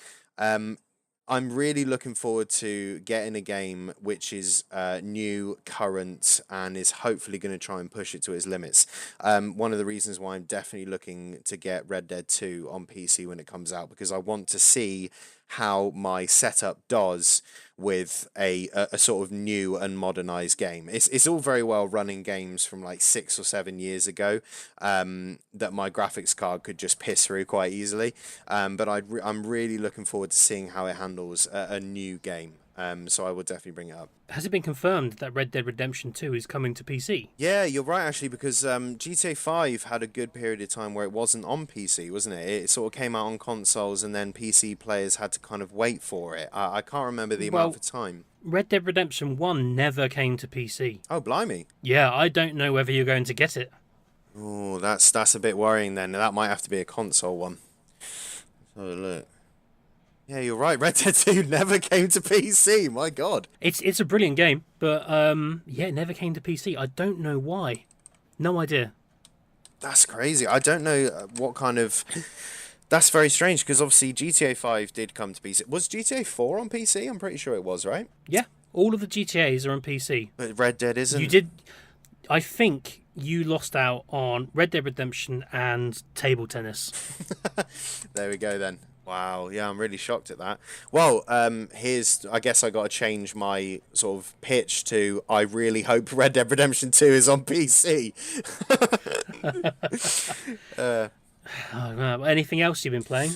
I'm really looking forward to getting a game which is new, current, and is hopefully going to try and push it to its limits. One of the reasons why I'm definitely looking to get Red Dead 2 on PC when it comes out, because I want to see how my setup does with a sort of new and modernized game. It's all very well running games from like 6 or 7 years ago, that my graphics card could just piss through quite easily. But I'm really looking forward to seeing how it handles a new game. So I will definitely bring it up. Has it been confirmed that Red Dead Redemption 2 is coming to PC? Yeah, you're right actually, because GTA 5 had a good period of time where it wasn't on PC, wasn't it? It sort of came out on consoles, and then PC players had to kind of wait for it. I can't remember the amount of time. Red Dead Redemption 1 never came to PC. Oh, blimey. Yeah, I don't know whether you're going to get it. Oh, that's a bit worrying then. That might have to be a console one. So look. Yeah, you're right. Red Dead 2 never came to PC. My God. It's a brilliant game, but yeah, it never came to PC. I don't know why. No idea. That's crazy. I don't know what kind of... That's very strange, because obviously GTA 5 did come to PC. Was GTA 4 on PC? I'm pretty sure it was, right? Yeah, all of the GTAs are on PC. But Red Dead isn't. You did... I think you lost out on Red Dead Redemption and table tennis. There we go then. Wow, yeah, I'm really shocked at that. Well, I guess I got to change my sort of pitch to, I really hope Red Dead Redemption 2 is on PC. Anything else you've been playing?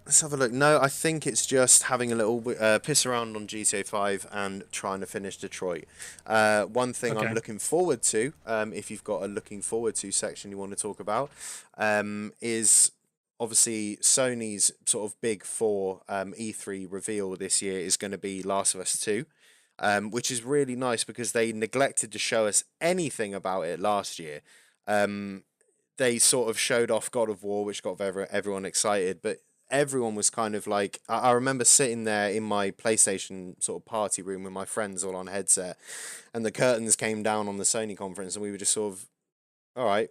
Let's have a look. No, I think it's just having a little piss around on GTA 5 and trying to finish Detroit. One thing I'm looking forward to, if you've got a looking forward to section you want to talk about, is... Obviously, Sony's sort of big four E3 reveal this year is going to be Last of Us 2, which is really nice because they neglected to show us anything about it last year. They sort of showed off God of War, which got everyone excited, but everyone was kind of like... I remember sitting there in my PlayStation sort of party room with my friends all on headset, and the curtains came down on the Sony conference, and we were just sort of, all right,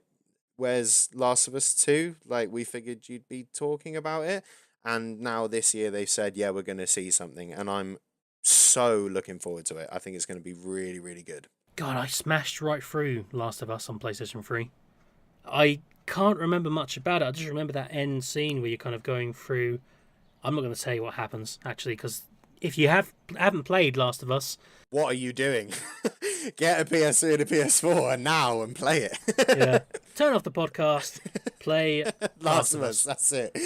where's Last of Us 2? Like, we figured you'd be talking about it. And now this year they've said, yeah, we're going to see something. And I'm so looking forward to it. I think it's going to be really, really good. God, I smashed right through Last of Us on PlayStation 3. I can't remember much about it. I just remember that end scene where you're kind of going through... I'm not going to tell you what happens, actually, because if you haven't played Last of Us... What are you doing? Get a PS3 and a PS4 now and play it. Yeah. Turn off the podcast, play Last of Us. That's it.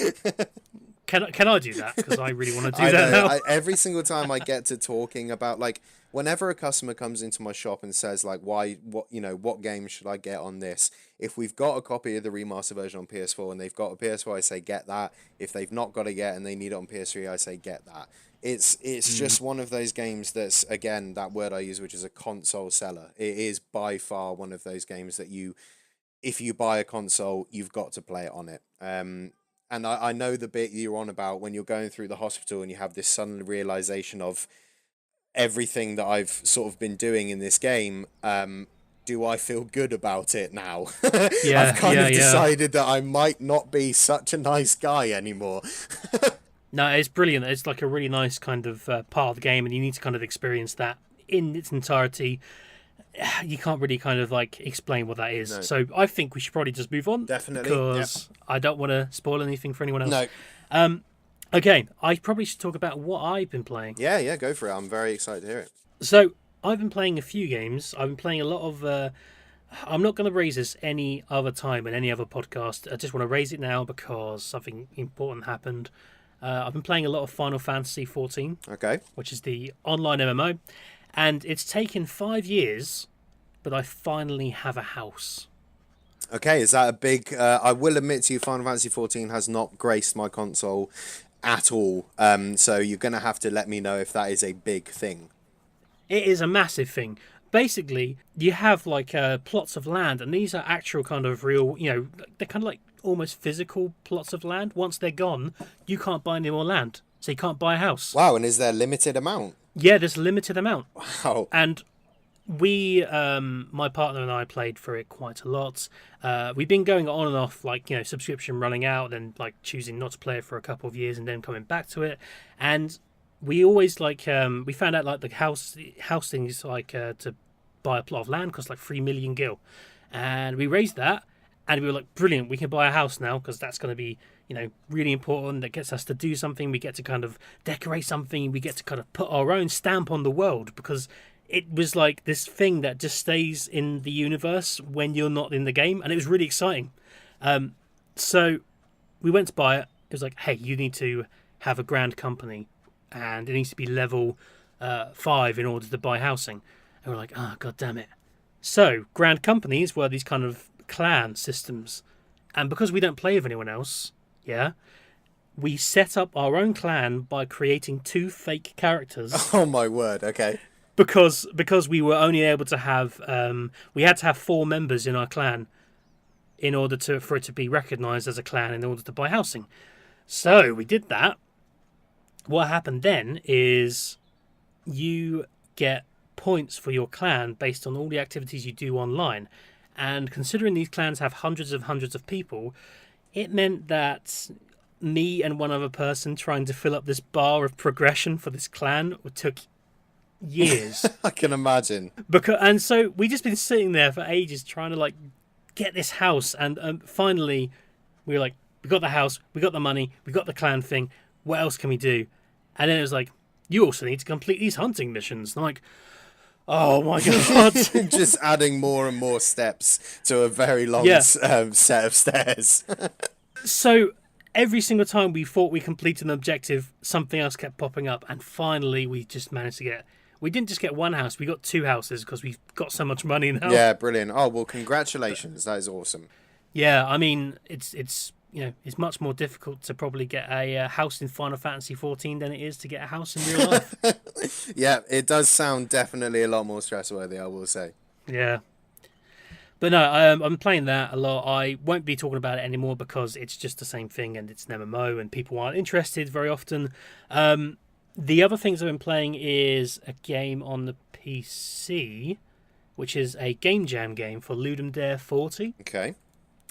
Can I do that? Because I really want to do that now. Every single time I get to talking about, like, whenever a customer comes into my shop and says, like, what game should I get on this? If we've got a copy of the remaster version on PS4 and they've got a PS4, I say get that. If they've not got it yet and they need it on PS3, I say get that. It's just one of those games that's, again, that word I use, which is a console seller. It is by far one of those games that if you buy a console, you've got to play it on it. And I know the bit you're on about when you're going through the hospital and you have this sudden realization of everything that I've sort of been doing in this game. Do I feel good about it now? Yeah, I've kind of decided that I might not be such a nice guy anymore. No, it's brilliant. It's like a really nice kind of part of the game, and you need to kind of experience that in its entirety. You can't really kind of like explain what that is. No. So I think we should probably just move on. Definitely. Because I don't want to spoil anything for anyone else. No. Okay, I probably should talk about what I've been playing. Yeah, go for it. I'm very excited to hear it. So I've been playing a few games. I've been playing a lot of... I'm not going to raise this any other time in any other podcast. I just want to raise it now because something important happened. I've been playing a lot of Final Fantasy XIV, which is the online MMO, and it's taken 5 years, but I finally have a house. Okay, is that a big... I will admit to you, Final Fantasy XIV has not graced my console at all, so you're going to have to let me know if that is a big thing. It is a massive thing. Basically, you have like plots of land, and these are actual kind of real, they're kind of like almost physical plots of land. Once they're gone, you can't buy any more land, so you can't buy a house. Wow, and is there a limited amount? Yeah, there's a limited amount. Wow. And we, my partner and I played for it quite a lot. We've been going on and off, like, subscription running out, then like choosing not to play it for a couple of years and then coming back to it. And we always we found out like the house things like to buy a plot of land cost like 3 million gil. And we raised that. And we were like, brilliant, we can buy a house now because that's going to be, really important. That gets us to do something. We get to kind of decorate something. We get to kind of put our own stamp on the world because it was like this thing that just stays in the universe when you're not in the game. And it was really exciting. So we went to buy it. It was like, hey, you need to have a grand company and it needs to be level 5 in order to buy housing. And we're like, god damn it. So grand companies were these kind of clan systems, and because we don't play with anyone else, we set up our own clan by creating 2 fake characters. Oh my word! Okay. Because we were only able to have we had to have 4 members in our clan in order for it to be recognised as a clan in order to buy housing. So we did that. What happened then is you get points for your clan based on all the activities you do online. And considering these clans have hundreds of people, it meant that me and one other person trying to fill up this bar of progression for this clan took years. I can imagine. And so we just been sitting there for ages trying to get this house, and finally we were like, we got the house, we got the money, we got the clan thing. What else can we do? And then it was like, you also need to complete these hunting missions. And I'm like, oh my god! Just adding more and more steps to a very long set of stairs. So every single time we thought we completed an objective, something else kept popping up, and finally we just managed to get. We didn't just get one house; we got 2 houses because we've got so much money now. Yeah, brilliant! Oh well, congratulations! That is awesome. Yeah, I mean, it's it's much more difficult to probably get a house in Final Fantasy XIV than it is to get a house in real life. Yeah, it does sound definitely a lot more stress-worthy, I will say. Yeah. But no, I'm playing that a lot. I won't be talking about it anymore because it's just the same thing and it's an MMO and people aren't interested very often. The other things I've been playing is a game on the PC, which is a Game Jam game for Ludum Dare 40. Okay.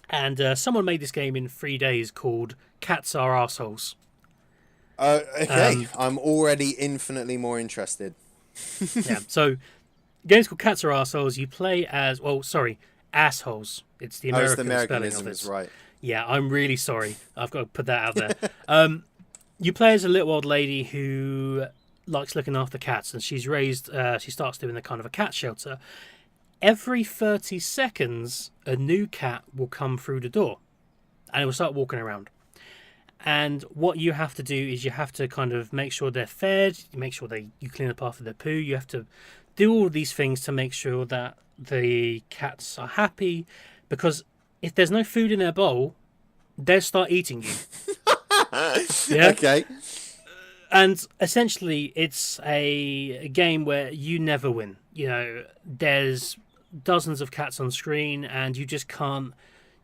And someone made this game in 3 days called Cats Are Arseholes. Okay, I'm already infinitely more interested. Yeah, so the game's called Cats Are Arseholes. You play as, assholes. It's the American spelling of it. Right. Yeah, I'm really sorry. I've got to put that out there. You play as a little old lady who likes looking after cats, and she starts doing a kind of a cat shelter. Every 30 seconds, a new cat will come through the door and it will start walking around. And what you have to do is you have to kind of make sure they're fed, you make sure you clean up after their poo. You have to do all of these things to make sure that the cats are happy, because if there's no food in their bowl, they'll start eating you. Yeah? Okay. And essentially, it's a game where you never win. There's dozens of cats on screen and you just can't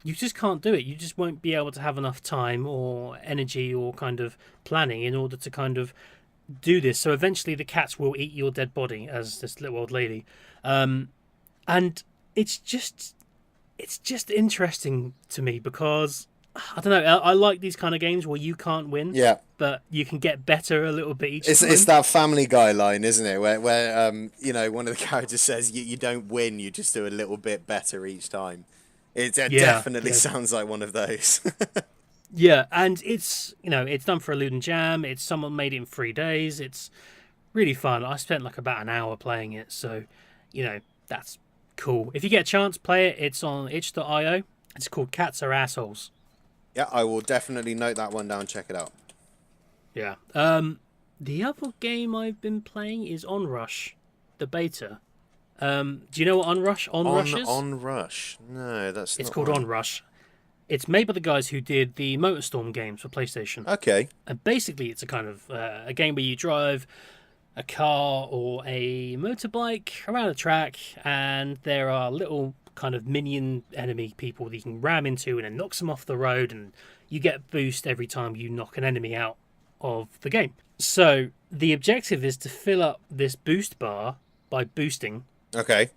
do it. You just won't be able to have enough time or energy or kind of planning in order to kind of do this. So eventually the cats will eat your dead body as this little old lady. And it's just interesting to me because I don't know, I like these kind of games where you can't win. Yeah. But you can get better a little bit each time. It's that Family Guy line, isn't it? Where one of the characters says you don't win, you just do a little bit better each time. It definitely sounds like one of those. Yeah, and it's done for a Ludum Jam. It's someone made it in 3 days. It's really fun. I spent about an hour playing it, so that's cool. If you get a chance, play it. It's on itch.io. It's called Cats Are Assholes. Yeah, I will definitely note that one down. Check it out. Yeah. The other game I've been playing is Onrush, the beta. Do you know what Onrush is? Onrush? No, that's not. It's called Onrush. It's made by the guys who did the MotorStorm games for PlayStation. Okay. And basically, it's a kind of a game where you drive a car or a motorbike around a track, and there are little kind of minion enemy people that you can ram into, and it knocks them off the road, and you get a boost every time you knock an enemy out of the game. So the objective is to fill up this boost bar by boosting. Okay.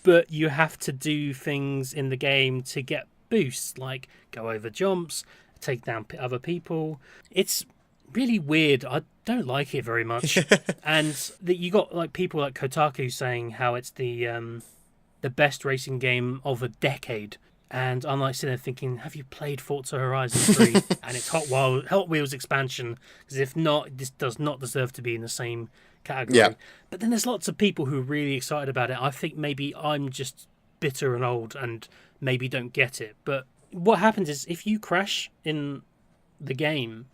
But you have to do things in the game to get boosts, like go over jumps, take down other people. It's really weird. I don't like it very much. And you got people like Kotaku saying how it's the the best racing game of a decade. And I'm like sitting there thinking, have you played Forza Horizon 3 and its Hot Wheels expansion? Because if not, this does not deserve to be in the same category. Yeah. But then there's lots of people who are really excited about it. I think maybe I'm just bitter and old and maybe don't get it. But what happens is if you crash in the game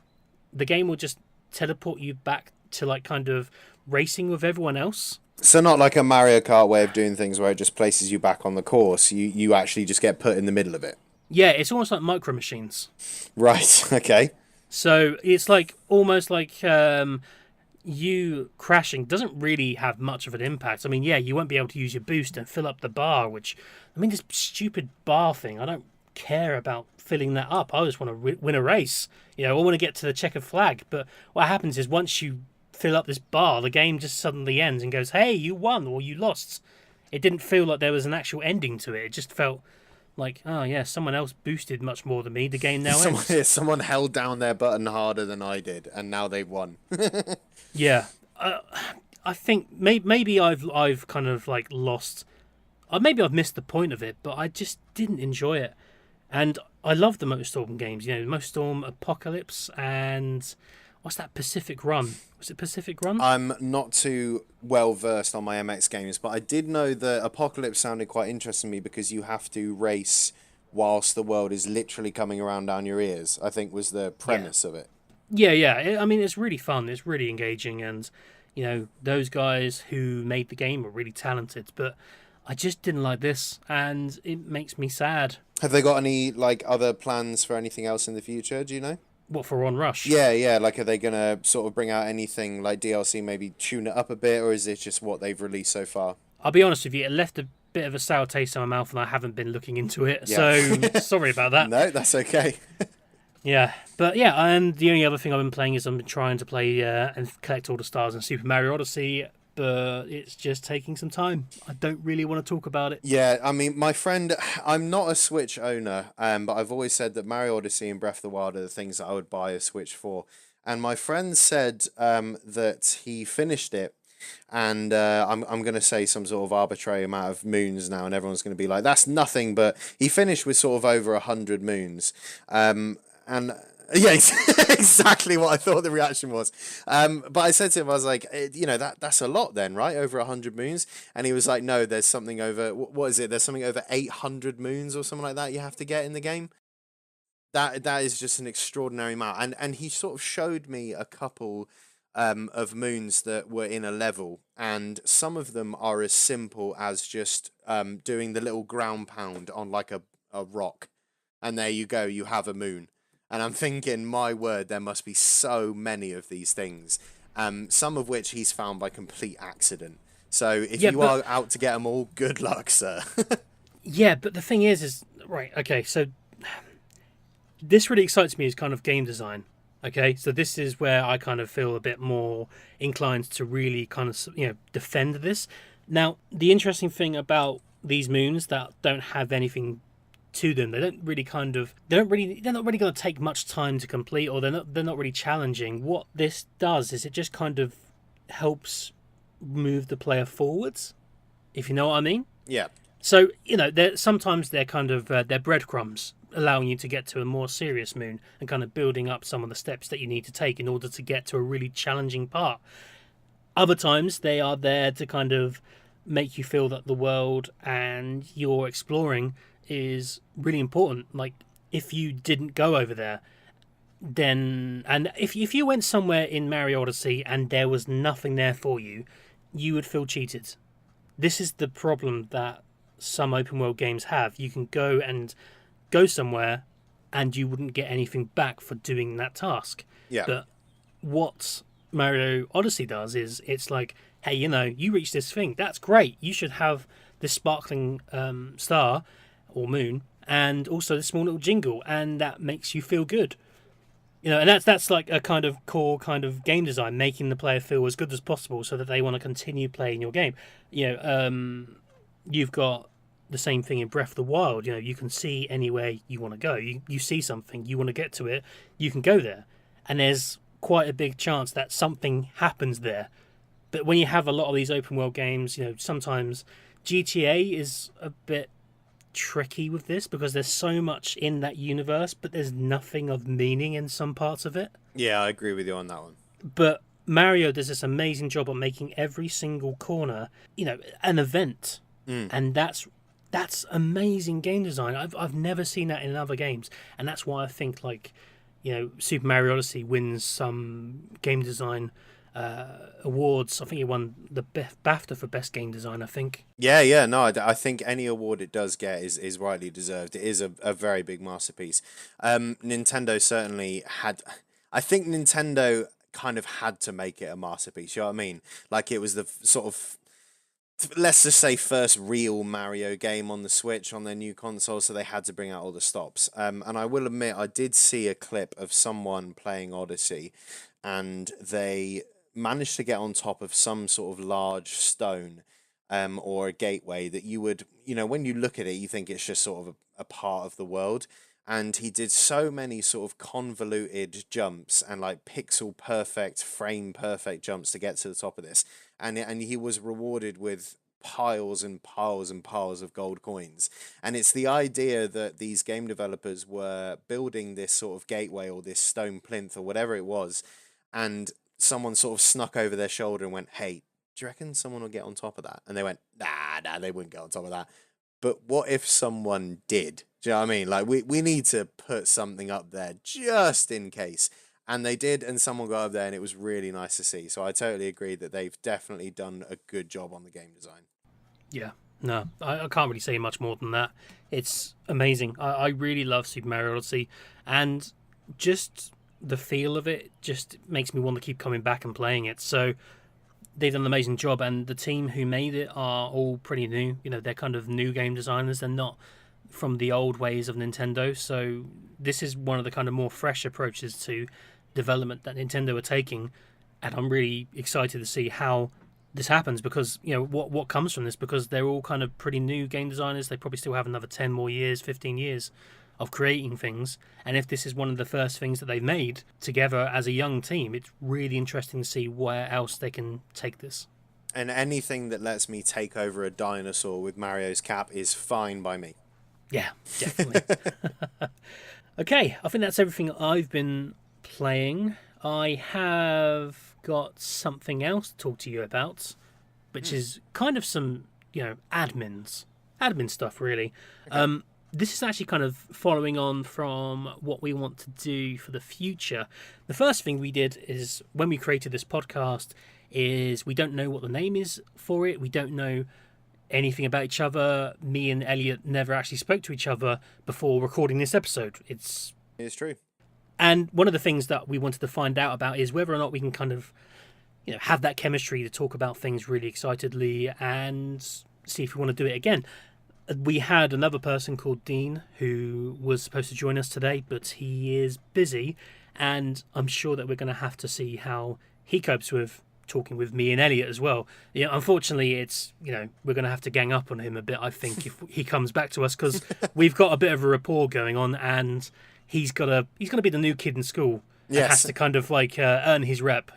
will just teleport you back to like kind of racing with everyone else. So not like a Mario Kart way of doing things where it just places you back on the course. You actually just get put in the middle of it. Yeah, it's almost like Micro Machines. Right. Okay. So it's like almost like you crashing doesn't really have much of an impact. I mean, yeah, you won't be able to use your boost and fill up the bar, which, I mean, this stupid bar thing, I don't care about filling that up. I just want to win a race. You know, I want to get to the checkered flag. But what happens is once you fill up this bar, the game just suddenly ends and goes, hey, you won or you lost. It didn't feel like there was an actual ending to it. It just felt like, oh yeah, someone else boosted much more than me. The game now ends. Someone held down their button harder than I did, and now they've won. Yeah, I think maybe I've kind of like lost. Maybe I've missed the point of it, but I just didn't enjoy it. And I love the Motorstorm games. You know, Motorstorm Apocalypse and what's that, Pacific Run? Was it Pacific Run? I'm not too well versed on my MX games, but I did know that Apocalypse sounded quite interesting to me because you have to race whilst the world is literally coming around down your ears, I think was the premise of it. Yeah. I mean, it's really fun. It's really engaging. And, you know, those guys who made the game were really talented. But I just didn't like this. And it makes me sad. Have they got any, like, other plans for anything else in the future? Do you know? What, for On Rush? Yeah. Like, are they going to sort of bring out anything like DLC, maybe tune it up a bit, or is it just what they've released so far? I'll be honest with you, it left a bit of a sour taste in my mouth and I haven't been looking into it. Yeah. So, sorry about that. No, that's okay. Yeah, but yeah, and the only other thing I've been playing is I've been trying to play and collect all the stars in Super Mario Odyssey, but it's just taking some time. I don't really want to talk about it. Yeah, I mean, my friend, I'm not a Switch owner, but I've always said that Mario Odyssey and Breath of the Wild are the things that I would buy a Switch for. And my friend said that he finished it, and I'm going to say some sort of arbitrary amount of moons now, and everyone's going to be like, that's nothing, but he finished with sort of over 100 moons. And yeah, exactly what I thought the reaction was. But I said to him, I was like, you know, that's a lot then, right? Over 100 moons. And he was like, no, there's something over, what is it? There's something over 800 moons or something like that you have to get in the game. That is just an extraordinary amount. And he sort of showed me a couple of moons that were in a level. And some of them are as simple as just doing the little ground pound on like a rock. And there you go, you have a moon. And I'm thinking, my word, there must be so many of these things, some of which he's found by complete accident. So if you are out to get them all, good luck, sir. Yeah, but the thing is, right, okay, so this really excites me as kind of game design, okay? So this is where I kind of feel a bit more inclined to really kind of, you know, defend this. Now, the interesting thing about these moons that don't have anything to them, they're not really going to take much time to complete, or they're not really challenging. What this does is it just kind of helps move the player forwards, if you know what I mean. Yeah. So, you know, sometimes they're kind of they're breadcrumbs, allowing you to get to a more serious moon and kind of building up some of the steps that you need to take in order to get to a really challenging part. Other times they are there to kind of make you feel that the world and you're exploring is really important. Like, if you didn't go over there, then, and if you went somewhere in Mario Odyssey and there was nothing there for you, you would feel cheated. This is the problem that some open world games have. You can go somewhere and you wouldn't get anything back for doing that task. Yeah. But what Mario Odyssey does is it's like, hey, you know, you reached this thing, that's great, you should have this sparkling star or moon, and also this small little jingle, and that makes you feel good. You know, and that's like a kind of core kind of game design, making the player feel as good as possible so that they want to continue playing your game. You know, you've got the same thing in Breath of the Wild. You know, you can see anywhere you want to go. You see something, you want to get to it, you can go there. And there's quite a big chance that something happens there. But when you have a lot of these open world games, you know, sometimes GTA is a bit tricky with this because there's so much in that universe, but there's nothing of meaning in some parts of it. Yeah, I agree with you on that one. But Mario does this amazing job of making every single corner, an event, and that's amazing game design. I've never seen that in other games, and that's why I think Super Mario Odyssey wins some game design awards. I think it won the BAFTA for best game design, I think. Yeah, no, I think any award it does get is rightly deserved. It is a very big masterpiece. Nintendo certainly had. I think Nintendo kind of had to make it a masterpiece. You know what I mean? Like it was the sort of, let's just say, first real Mario game on the Switch on their new console, so they had to bring out all the stops. And I will admit, I did see a clip of someone playing Odyssey, and they managed to get on top of some sort of large stone, or a gateway that you would, when you look at it, you think it's just sort of a part of the world. And he did so many sort of convoluted jumps and like pixel perfect, frame perfect jumps to get to the top of this. And he was rewarded with piles and piles and piles of gold coins. And it's the idea that these game developers were building this sort of gateway or this stone plinth or whatever it was, and someone sort of snuck over their shoulder and went, "Hey, do you reckon someone will get on top of that?" And they went, nah, they wouldn't get on top of that. But what if someone did? Do you know what I mean? Like, we need to put something up there just in case. And they did, and someone got up there, and it was really nice to see. So I totally agree that they've definitely done a good job on the game design. Yeah, no, I can't really say much more than that. It's amazing. I really love Super Mario Odyssey, and just the feel of it just makes me want to keep coming back and playing it. So they've done an amazing job, and the team who made it are all pretty new. They're kind of new game designers. They're not from the old ways of Nintendo. So this is one of the kind of more fresh approaches to development that Nintendo are taking, and I'm really excited to see how this happens because what comes from this, because they're all kind of pretty new game designers. They probably still have another 10 more years, 15 years of creating things, and if this is one of the first things that they've made together as a young team, it's really interesting to see where else they can take this. And anything that lets me take over a dinosaur with Mario's cap is fine by me. Yeah, definitely. Okay, I think that's everything I've been playing. I have got something else to talk to you about, which is kind of some, admin stuff, really. Okay. This is actually kind of following on from what we want to do for the future. The first thing we did is, when we created this podcast, is we don't know what the name is for it. We don't know anything about each other. Me and Elliot never actually spoke to each other before recording this episode. It's true. And one of the things that we wanted to find out about is whether or not we can kind of, have that chemistry to talk about things really excitedly and see if we want to do it again. We had another person called Dean who was supposed to join us today, but he is busy, and I'm sure that we're going to have to see how he copes with talking with me and Elliot as well. Unfortunately, it's we're going to have to gang up on him a bit, I think, if he comes back to us, because we've got a bit of a rapport going on, and he's going to be the new kid in school. Yes. Has to kind of earn his rep,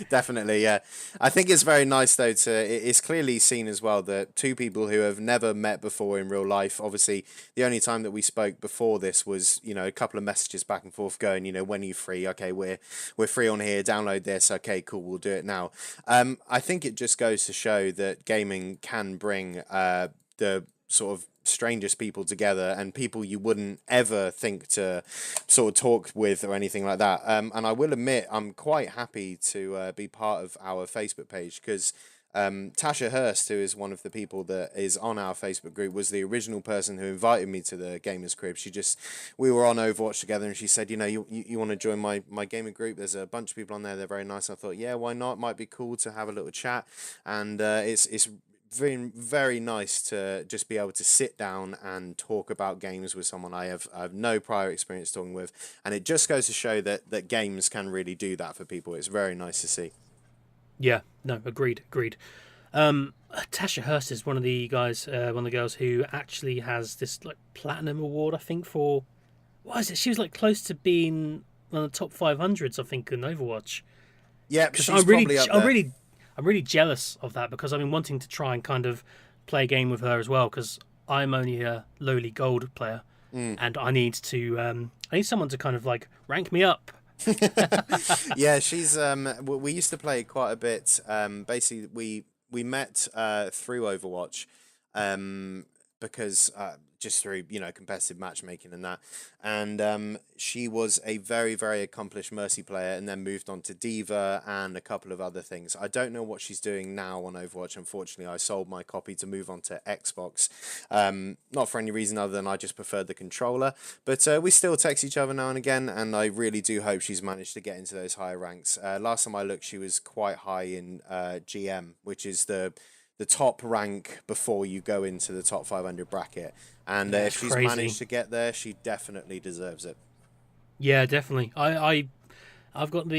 Definitely, yeah. I think it's very nice, though, it's clearly seen as well that two people who have never met before in real life, obviously the only time that we spoke before this was, a couple of messages back and forth going, when are you free? Okay, we're free on here, download this, okay, cool, we'll do it now. I think it just goes to show that gaming can bring the sort of strangest people together, and people you wouldn't ever think to sort of talk with or anything like that. And I will admit, I'm quite happy to be part of our Facebook page, because Tasha Hurst, who is one of the people that is on our Facebook group, was the original person who invited me to the Gamers Crib. We were on Overwatch together, and she said, you want to join my gaming group? There's a bunch of people on there, they're very nice. I thought, yeah, why not? It might be cool to have a little chat, and it's very, very nice to just be able to sit down and talk about games with someone I have no prior experience talking with, and it just goes to show that games can really do that for people. It's very nice to see. Yeah, no, agreed. Tasha Hurst is one of the guys, one of the girls who actually has this platinum award, I think, for what is it? She was close to being one of the top 500s, I think, in Overwatch. Yeah, she's probably up there. I I'm really jealous of that because I've been wanting to try and kind of play a game with her as well because I'm only a lowly gold player and I need to I need someone to kind of like rank me up. Yeah, she's we used to play quite a bit. Basically, we met through Overwatch, um, because just through competitive matchmaking and that, and she was a very accomplished Mercy player, and then moved on to Diva and a couple of other things. I don't know what she's doing now on Overwatch. Unfortunately, I sold my copy to move on to Xbox, not for any reason other than I just preferred the controller. But we still text each other now and again, and I really do hope she's managed to get into those higher ranks. Last time I looked, she was quite high in GM, which is the top rank before you go into the top 500 bracket. And if she's managed to get there, she definitely deserves it. Yeah, definitely. I've got I've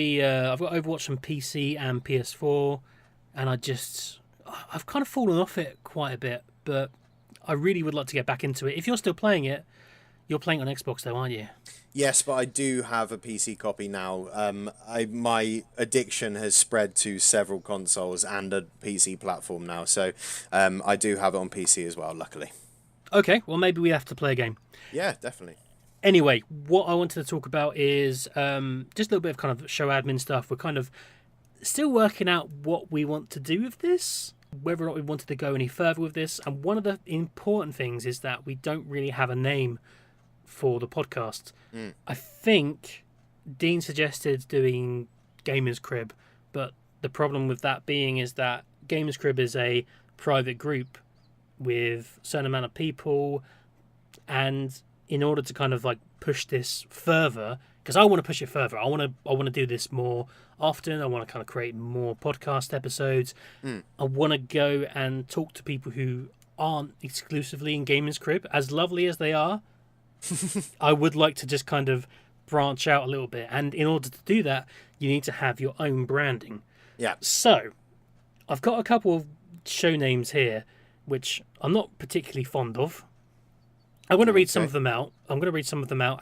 got Overwatch on PC and PS4, and I've kind of fallen off it quite a bit, but I really would like to get back into it. If you're still playing it, you're playing on Xbox though, aren't you? Yes, but I do have a PC copy now. My addiction has spread to several consoles and a PC platform now, so I do have it on PC as well, luckily. Okay, well maybe we have to play a game. Yeah, definitely. Anyway, what I wanted to talk about is just a little bit of kind of show admin stuff. We're kind of still working out what we want to do with this, whether or not we wanted to go any further with this. And one of the important things is that we don't really have a name for the podcast. I think Dean suggested doing Gamers Crib, but the problem with that being is that Gamers Crib is a private group with a certain amount of people, and in order to kind of like push this further, because I want to push it further, I want to do this more often. I want to kind of create more podcast episodes. I want to go and talk to people who aren't exclusively in Gamers Crib, as lovely as they are. I would like to just kind of branch out a little bit, and in order to do that, you need to have your own branding. Yeah. So, I've got a couple of show names here, which I'm not particularly fond of. I'm going to read some of them out.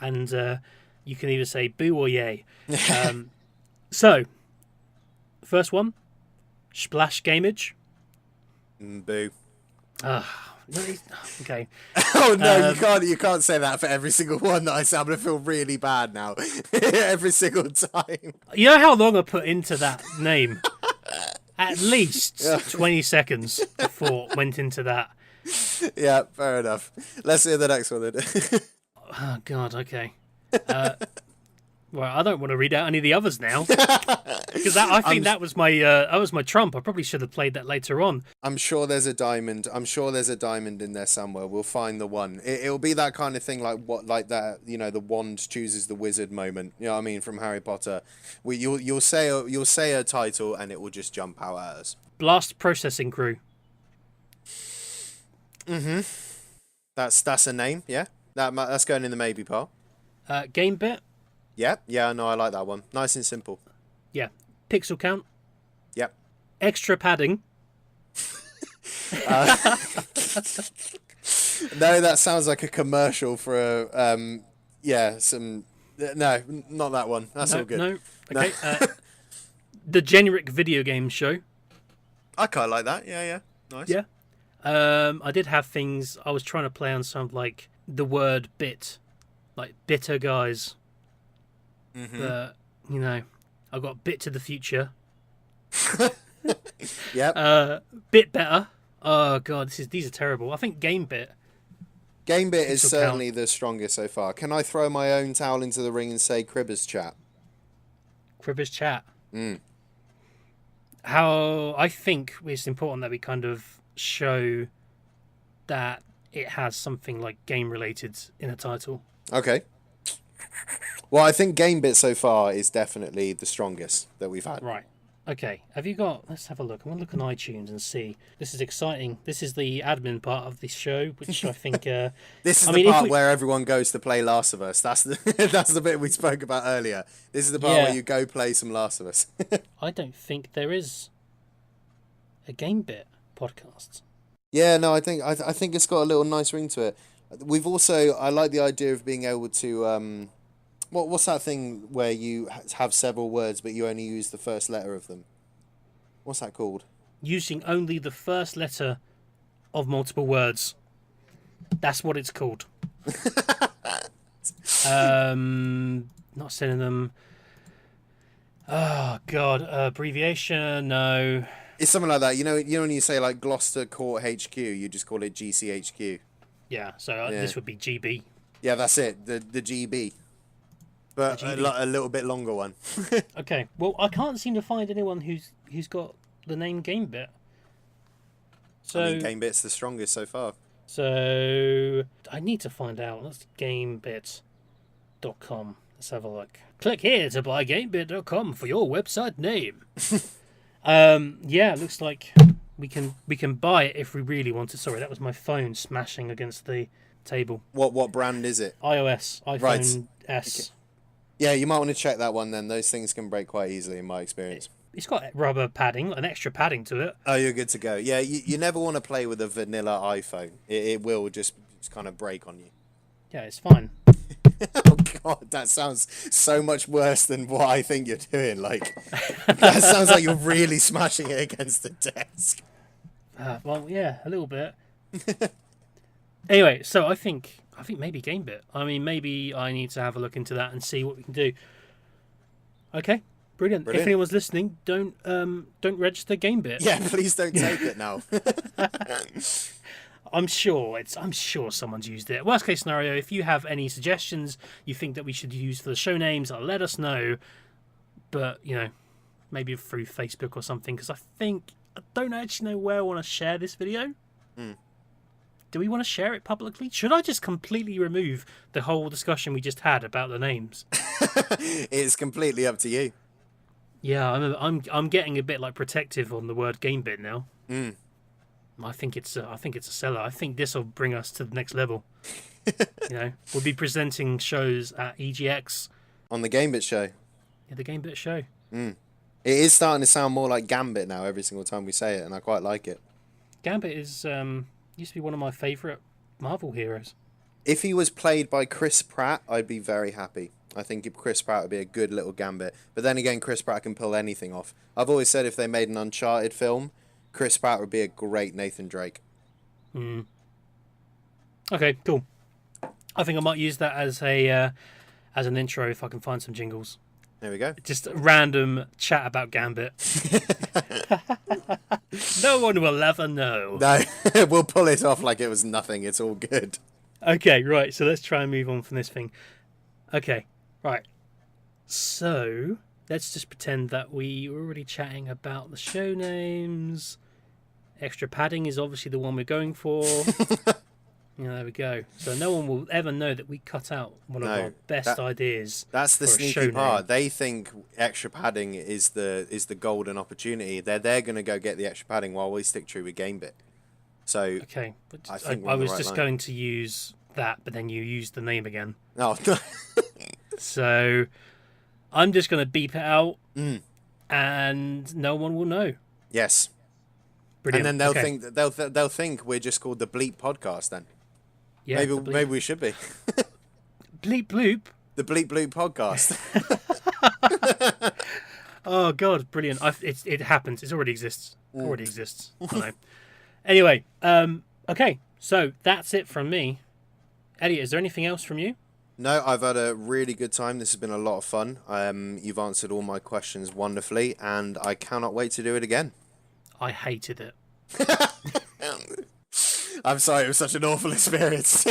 And you can either say boo or yay. So, first one, Splash Gamage. Boo. Okay. Oh no, you can't say that for every single one that I say. I'm gonna feel really bad now. Every single time. You know how long I put into that name? At least 20 seconds before went into that. Yeah, fair enough. Let's hear the next one then. Oh God, okay. Well, I don't want to read out any of the others now because I think that was my trump. I probably should have played that later on. I'm sure there's a diamond. I'm sure there's a diamond in there somewhere. We'll find the one. It'll be that kind of thing, like that. The wand chooses the wizard moment. You know what I mean, from Harry Potter. You'll say a title and it will just jump out at us. Blast Processing Crew. That's a name. Yeah, that's going in the maybe pile. GameBit. Yeah, no, I like that one. Nice and simple. Yeah. Pixel Count. Yep. Extra padding. No, that sounds like a commercial for no, not that one. That's all good. No. Okay. The Generic Video Game Show. I quite like that. Yeah. Nice. Yeah. I did have things I was trying to play on some like the word bit, like bitter guys. But I got Bit to the Future. Yep. Bit Better. Oh God, these are terrible. I think GameBit. GameBit is certainly the strongest so far. Can I throw my own towel into the ring and say Cribbers Chat? Cribbers Chat. How I think it's important that we kind of show that it has something like game related in the title. Okay. Well, I think GameBit so far is definitely the strongest that we've had. Right. Okay. Have you got... Let's have a look. I'm going to look on iTunes and see. This is exciting. This is the admin part of this show, which I think... This is the part where everyone goes to play Last of Us. That's the bit we spoke about earlier. This is the part where you go play some Last of Us. I don't think there is a GameBit podcast. Yeah, no, I think it's got a little nice ring to it. We've also... I like the idea of being able to... What's that thing where you have several words but you only use the first letter of them? What's that called? Using only the first letter of multiple words. That's what it's called. Not synonym. Oh God, abbreviation. No. It's something like that. You know when you say like Gloucester Court HQ, you just call it GCHQ. Yeah. So this would be GB. Yeah, that's it. The GB, but a little bit longer one. Okay. Well, I can't seem to find anyone who's got the name GameBit. So I mean, GameBit's the strongest so far. So I need to find out. That's GameBit.com. Let's have a look. Click here to buy GameBit.com for your website name. Yeah, it looks like we can buy it if we really want it. Sorry, that was my phone smashing against the table. What brand is it? iOS, iPhone Right. S. Okay. Yeah, you might want to check that one then. Those things can break quite easily in my experience. It's got rubber padding, an extra padding to it. Oh, you're good to go. Yeah, you never want to play with a vanilla iPhone. It will just kind of break on you. Yeah, it's fine. Oh God, that sounds so much worse than what I think you're doing. Like, that sounds like you're really smashing it against the desk. Well, yeah, a little bit. Anyway, so I think maybe GameBit. I mean, maybe I need to have a look into that and see what we can do. Okay, brilliant. If anyone's listening, don't register GameBit. Yeah, please don't take it now. I'm sure someone's used it. Worst case scenario, if you have any suggestions you think that we should use for the show names, let us know. But maybe through Facebook or something, because I don't actually know where I want to share this video. Do we want to share it publicly? Should I just completely remove the whole discussion we just had about the names? It's completely up to you. Yeah, I'm getting a bit like protective on the word GameBit now. I think it's a seller. I think this will bring us to the next level. We'll be presenting shows at EGX on the GameBit show. Yeah, the GameBit show. It is starting to sound more like Gambit now every single time we say it, and I quite like it. Gambit is used to be one of my favourite Marvel heroes. If he was played by Chris Pratt, I'd be very happy. I think Chris Pratt would be a good little Gambit. But then again, Chris Pratt can pull anything off. I've always said if they made an Uncharted film, Chris Pratt would be a great Nathan Drake. Okay, cool. I think I might use that as an intro if I can find some jingles. There we go. Just a random chat about Gambit. No one will ever know. No, we'll pull it off like it was nothing. It's all good. Okay, right. So let's try and move on from this thing. Okay, right. So let's just pretend that we were already chatting about the show names. Extra padding is obviously the one we're going for. There we go. So no one will ever know that we cut out one of our best ideas. That's the for a show sneaky part. name. They think extra padding is the golden opportunity. They're going to go get the extra padding while we stick true with GameBit. So Okay, but I was just going to use that, but then you used the name again. Oh. So I'm just going to beep it out, and no one will know. Yes. Brilliant. And then they'll think we're just called the Bleep Podcast. Then Yeah, maybe we should be bleep bloop. the Bleep Bloop Podcast. Oh God, brilliant! It happens. It already exists. Already exists. I know. Anyway, okay. So that's it from me. Elliot, is there anything else from you? No, I've had a really good time. This has been a lot of fun. You've answered all my questions wonderfully, and I cannot wait to do it again. I hated it. I'm sorry, it was such an awful experience.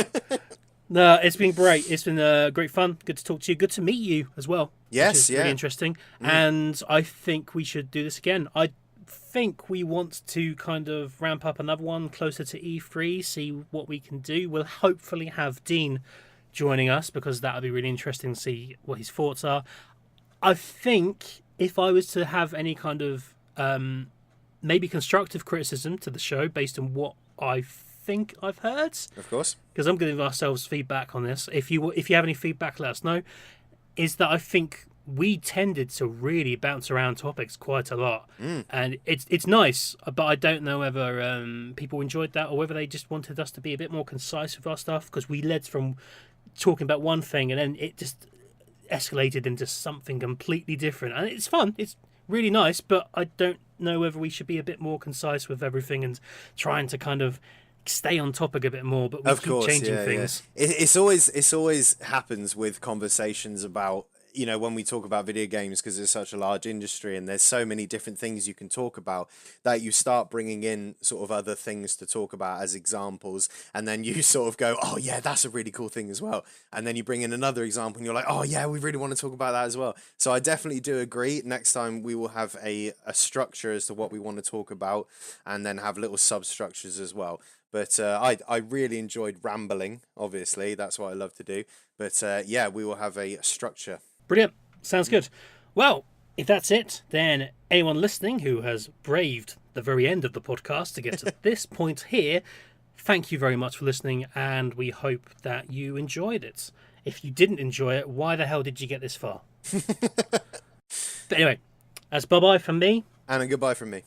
No, it's been great. It's been great fun. Good to talk to you. Good to meet you as well. Yes, which is yeah. really interesting. And I think we should do this again. I think we want to kind of ramp up another one closer to E3, see what we can do. We'll hopefully have Dean joining us because that would be really interesting to see what his thoughts are. I think if I was to have any kind of maybe constructive criticism to the show based on what I think I've heard, Of course. because I'm giving ourselves feedback on this. If you have any feedback, let us know. Is that I think we tended to really bounce around topics quite a lot, and it's nice, but I don't know whether people enjoyed that or whether they just wanted us to be a bit more concise with our stuff, because we led from talking about one thing and then it just escalated into something completely different, and it's fun. It's really nice, but I don't know whether we should be a bit more concise with everything and trying to kind of stay on topic a bit more, but we keep changing things. It's always happens with conversations about, you know, when we talk about video games, because it's such a large industry and there's so many different things you can talk about, that you start bringing in sort of other things to talk about as examples, and then you sort of go, oh yeah, that's a really cool thing as well, and then you bring in another example and you're like, oh yeah, we really want to talk about that as well. So I definitely do agree. Next time we will have a structure as to what we want to talk about, and then have little substructures as well. But I really enjoyed rambling. Obviously, that's what I love to do. But yeah, we will have a structure. Brilliant. Sounds good. Well, if that's it, then anyone listening who has braved the very end of the podcast to get to this point here, thank you very much for listening, and we hope that you enjoyed it. If you didn't enjoy it, why the hell did you get this far? But anyway, that's bye-bye from me. And a goodbye from me.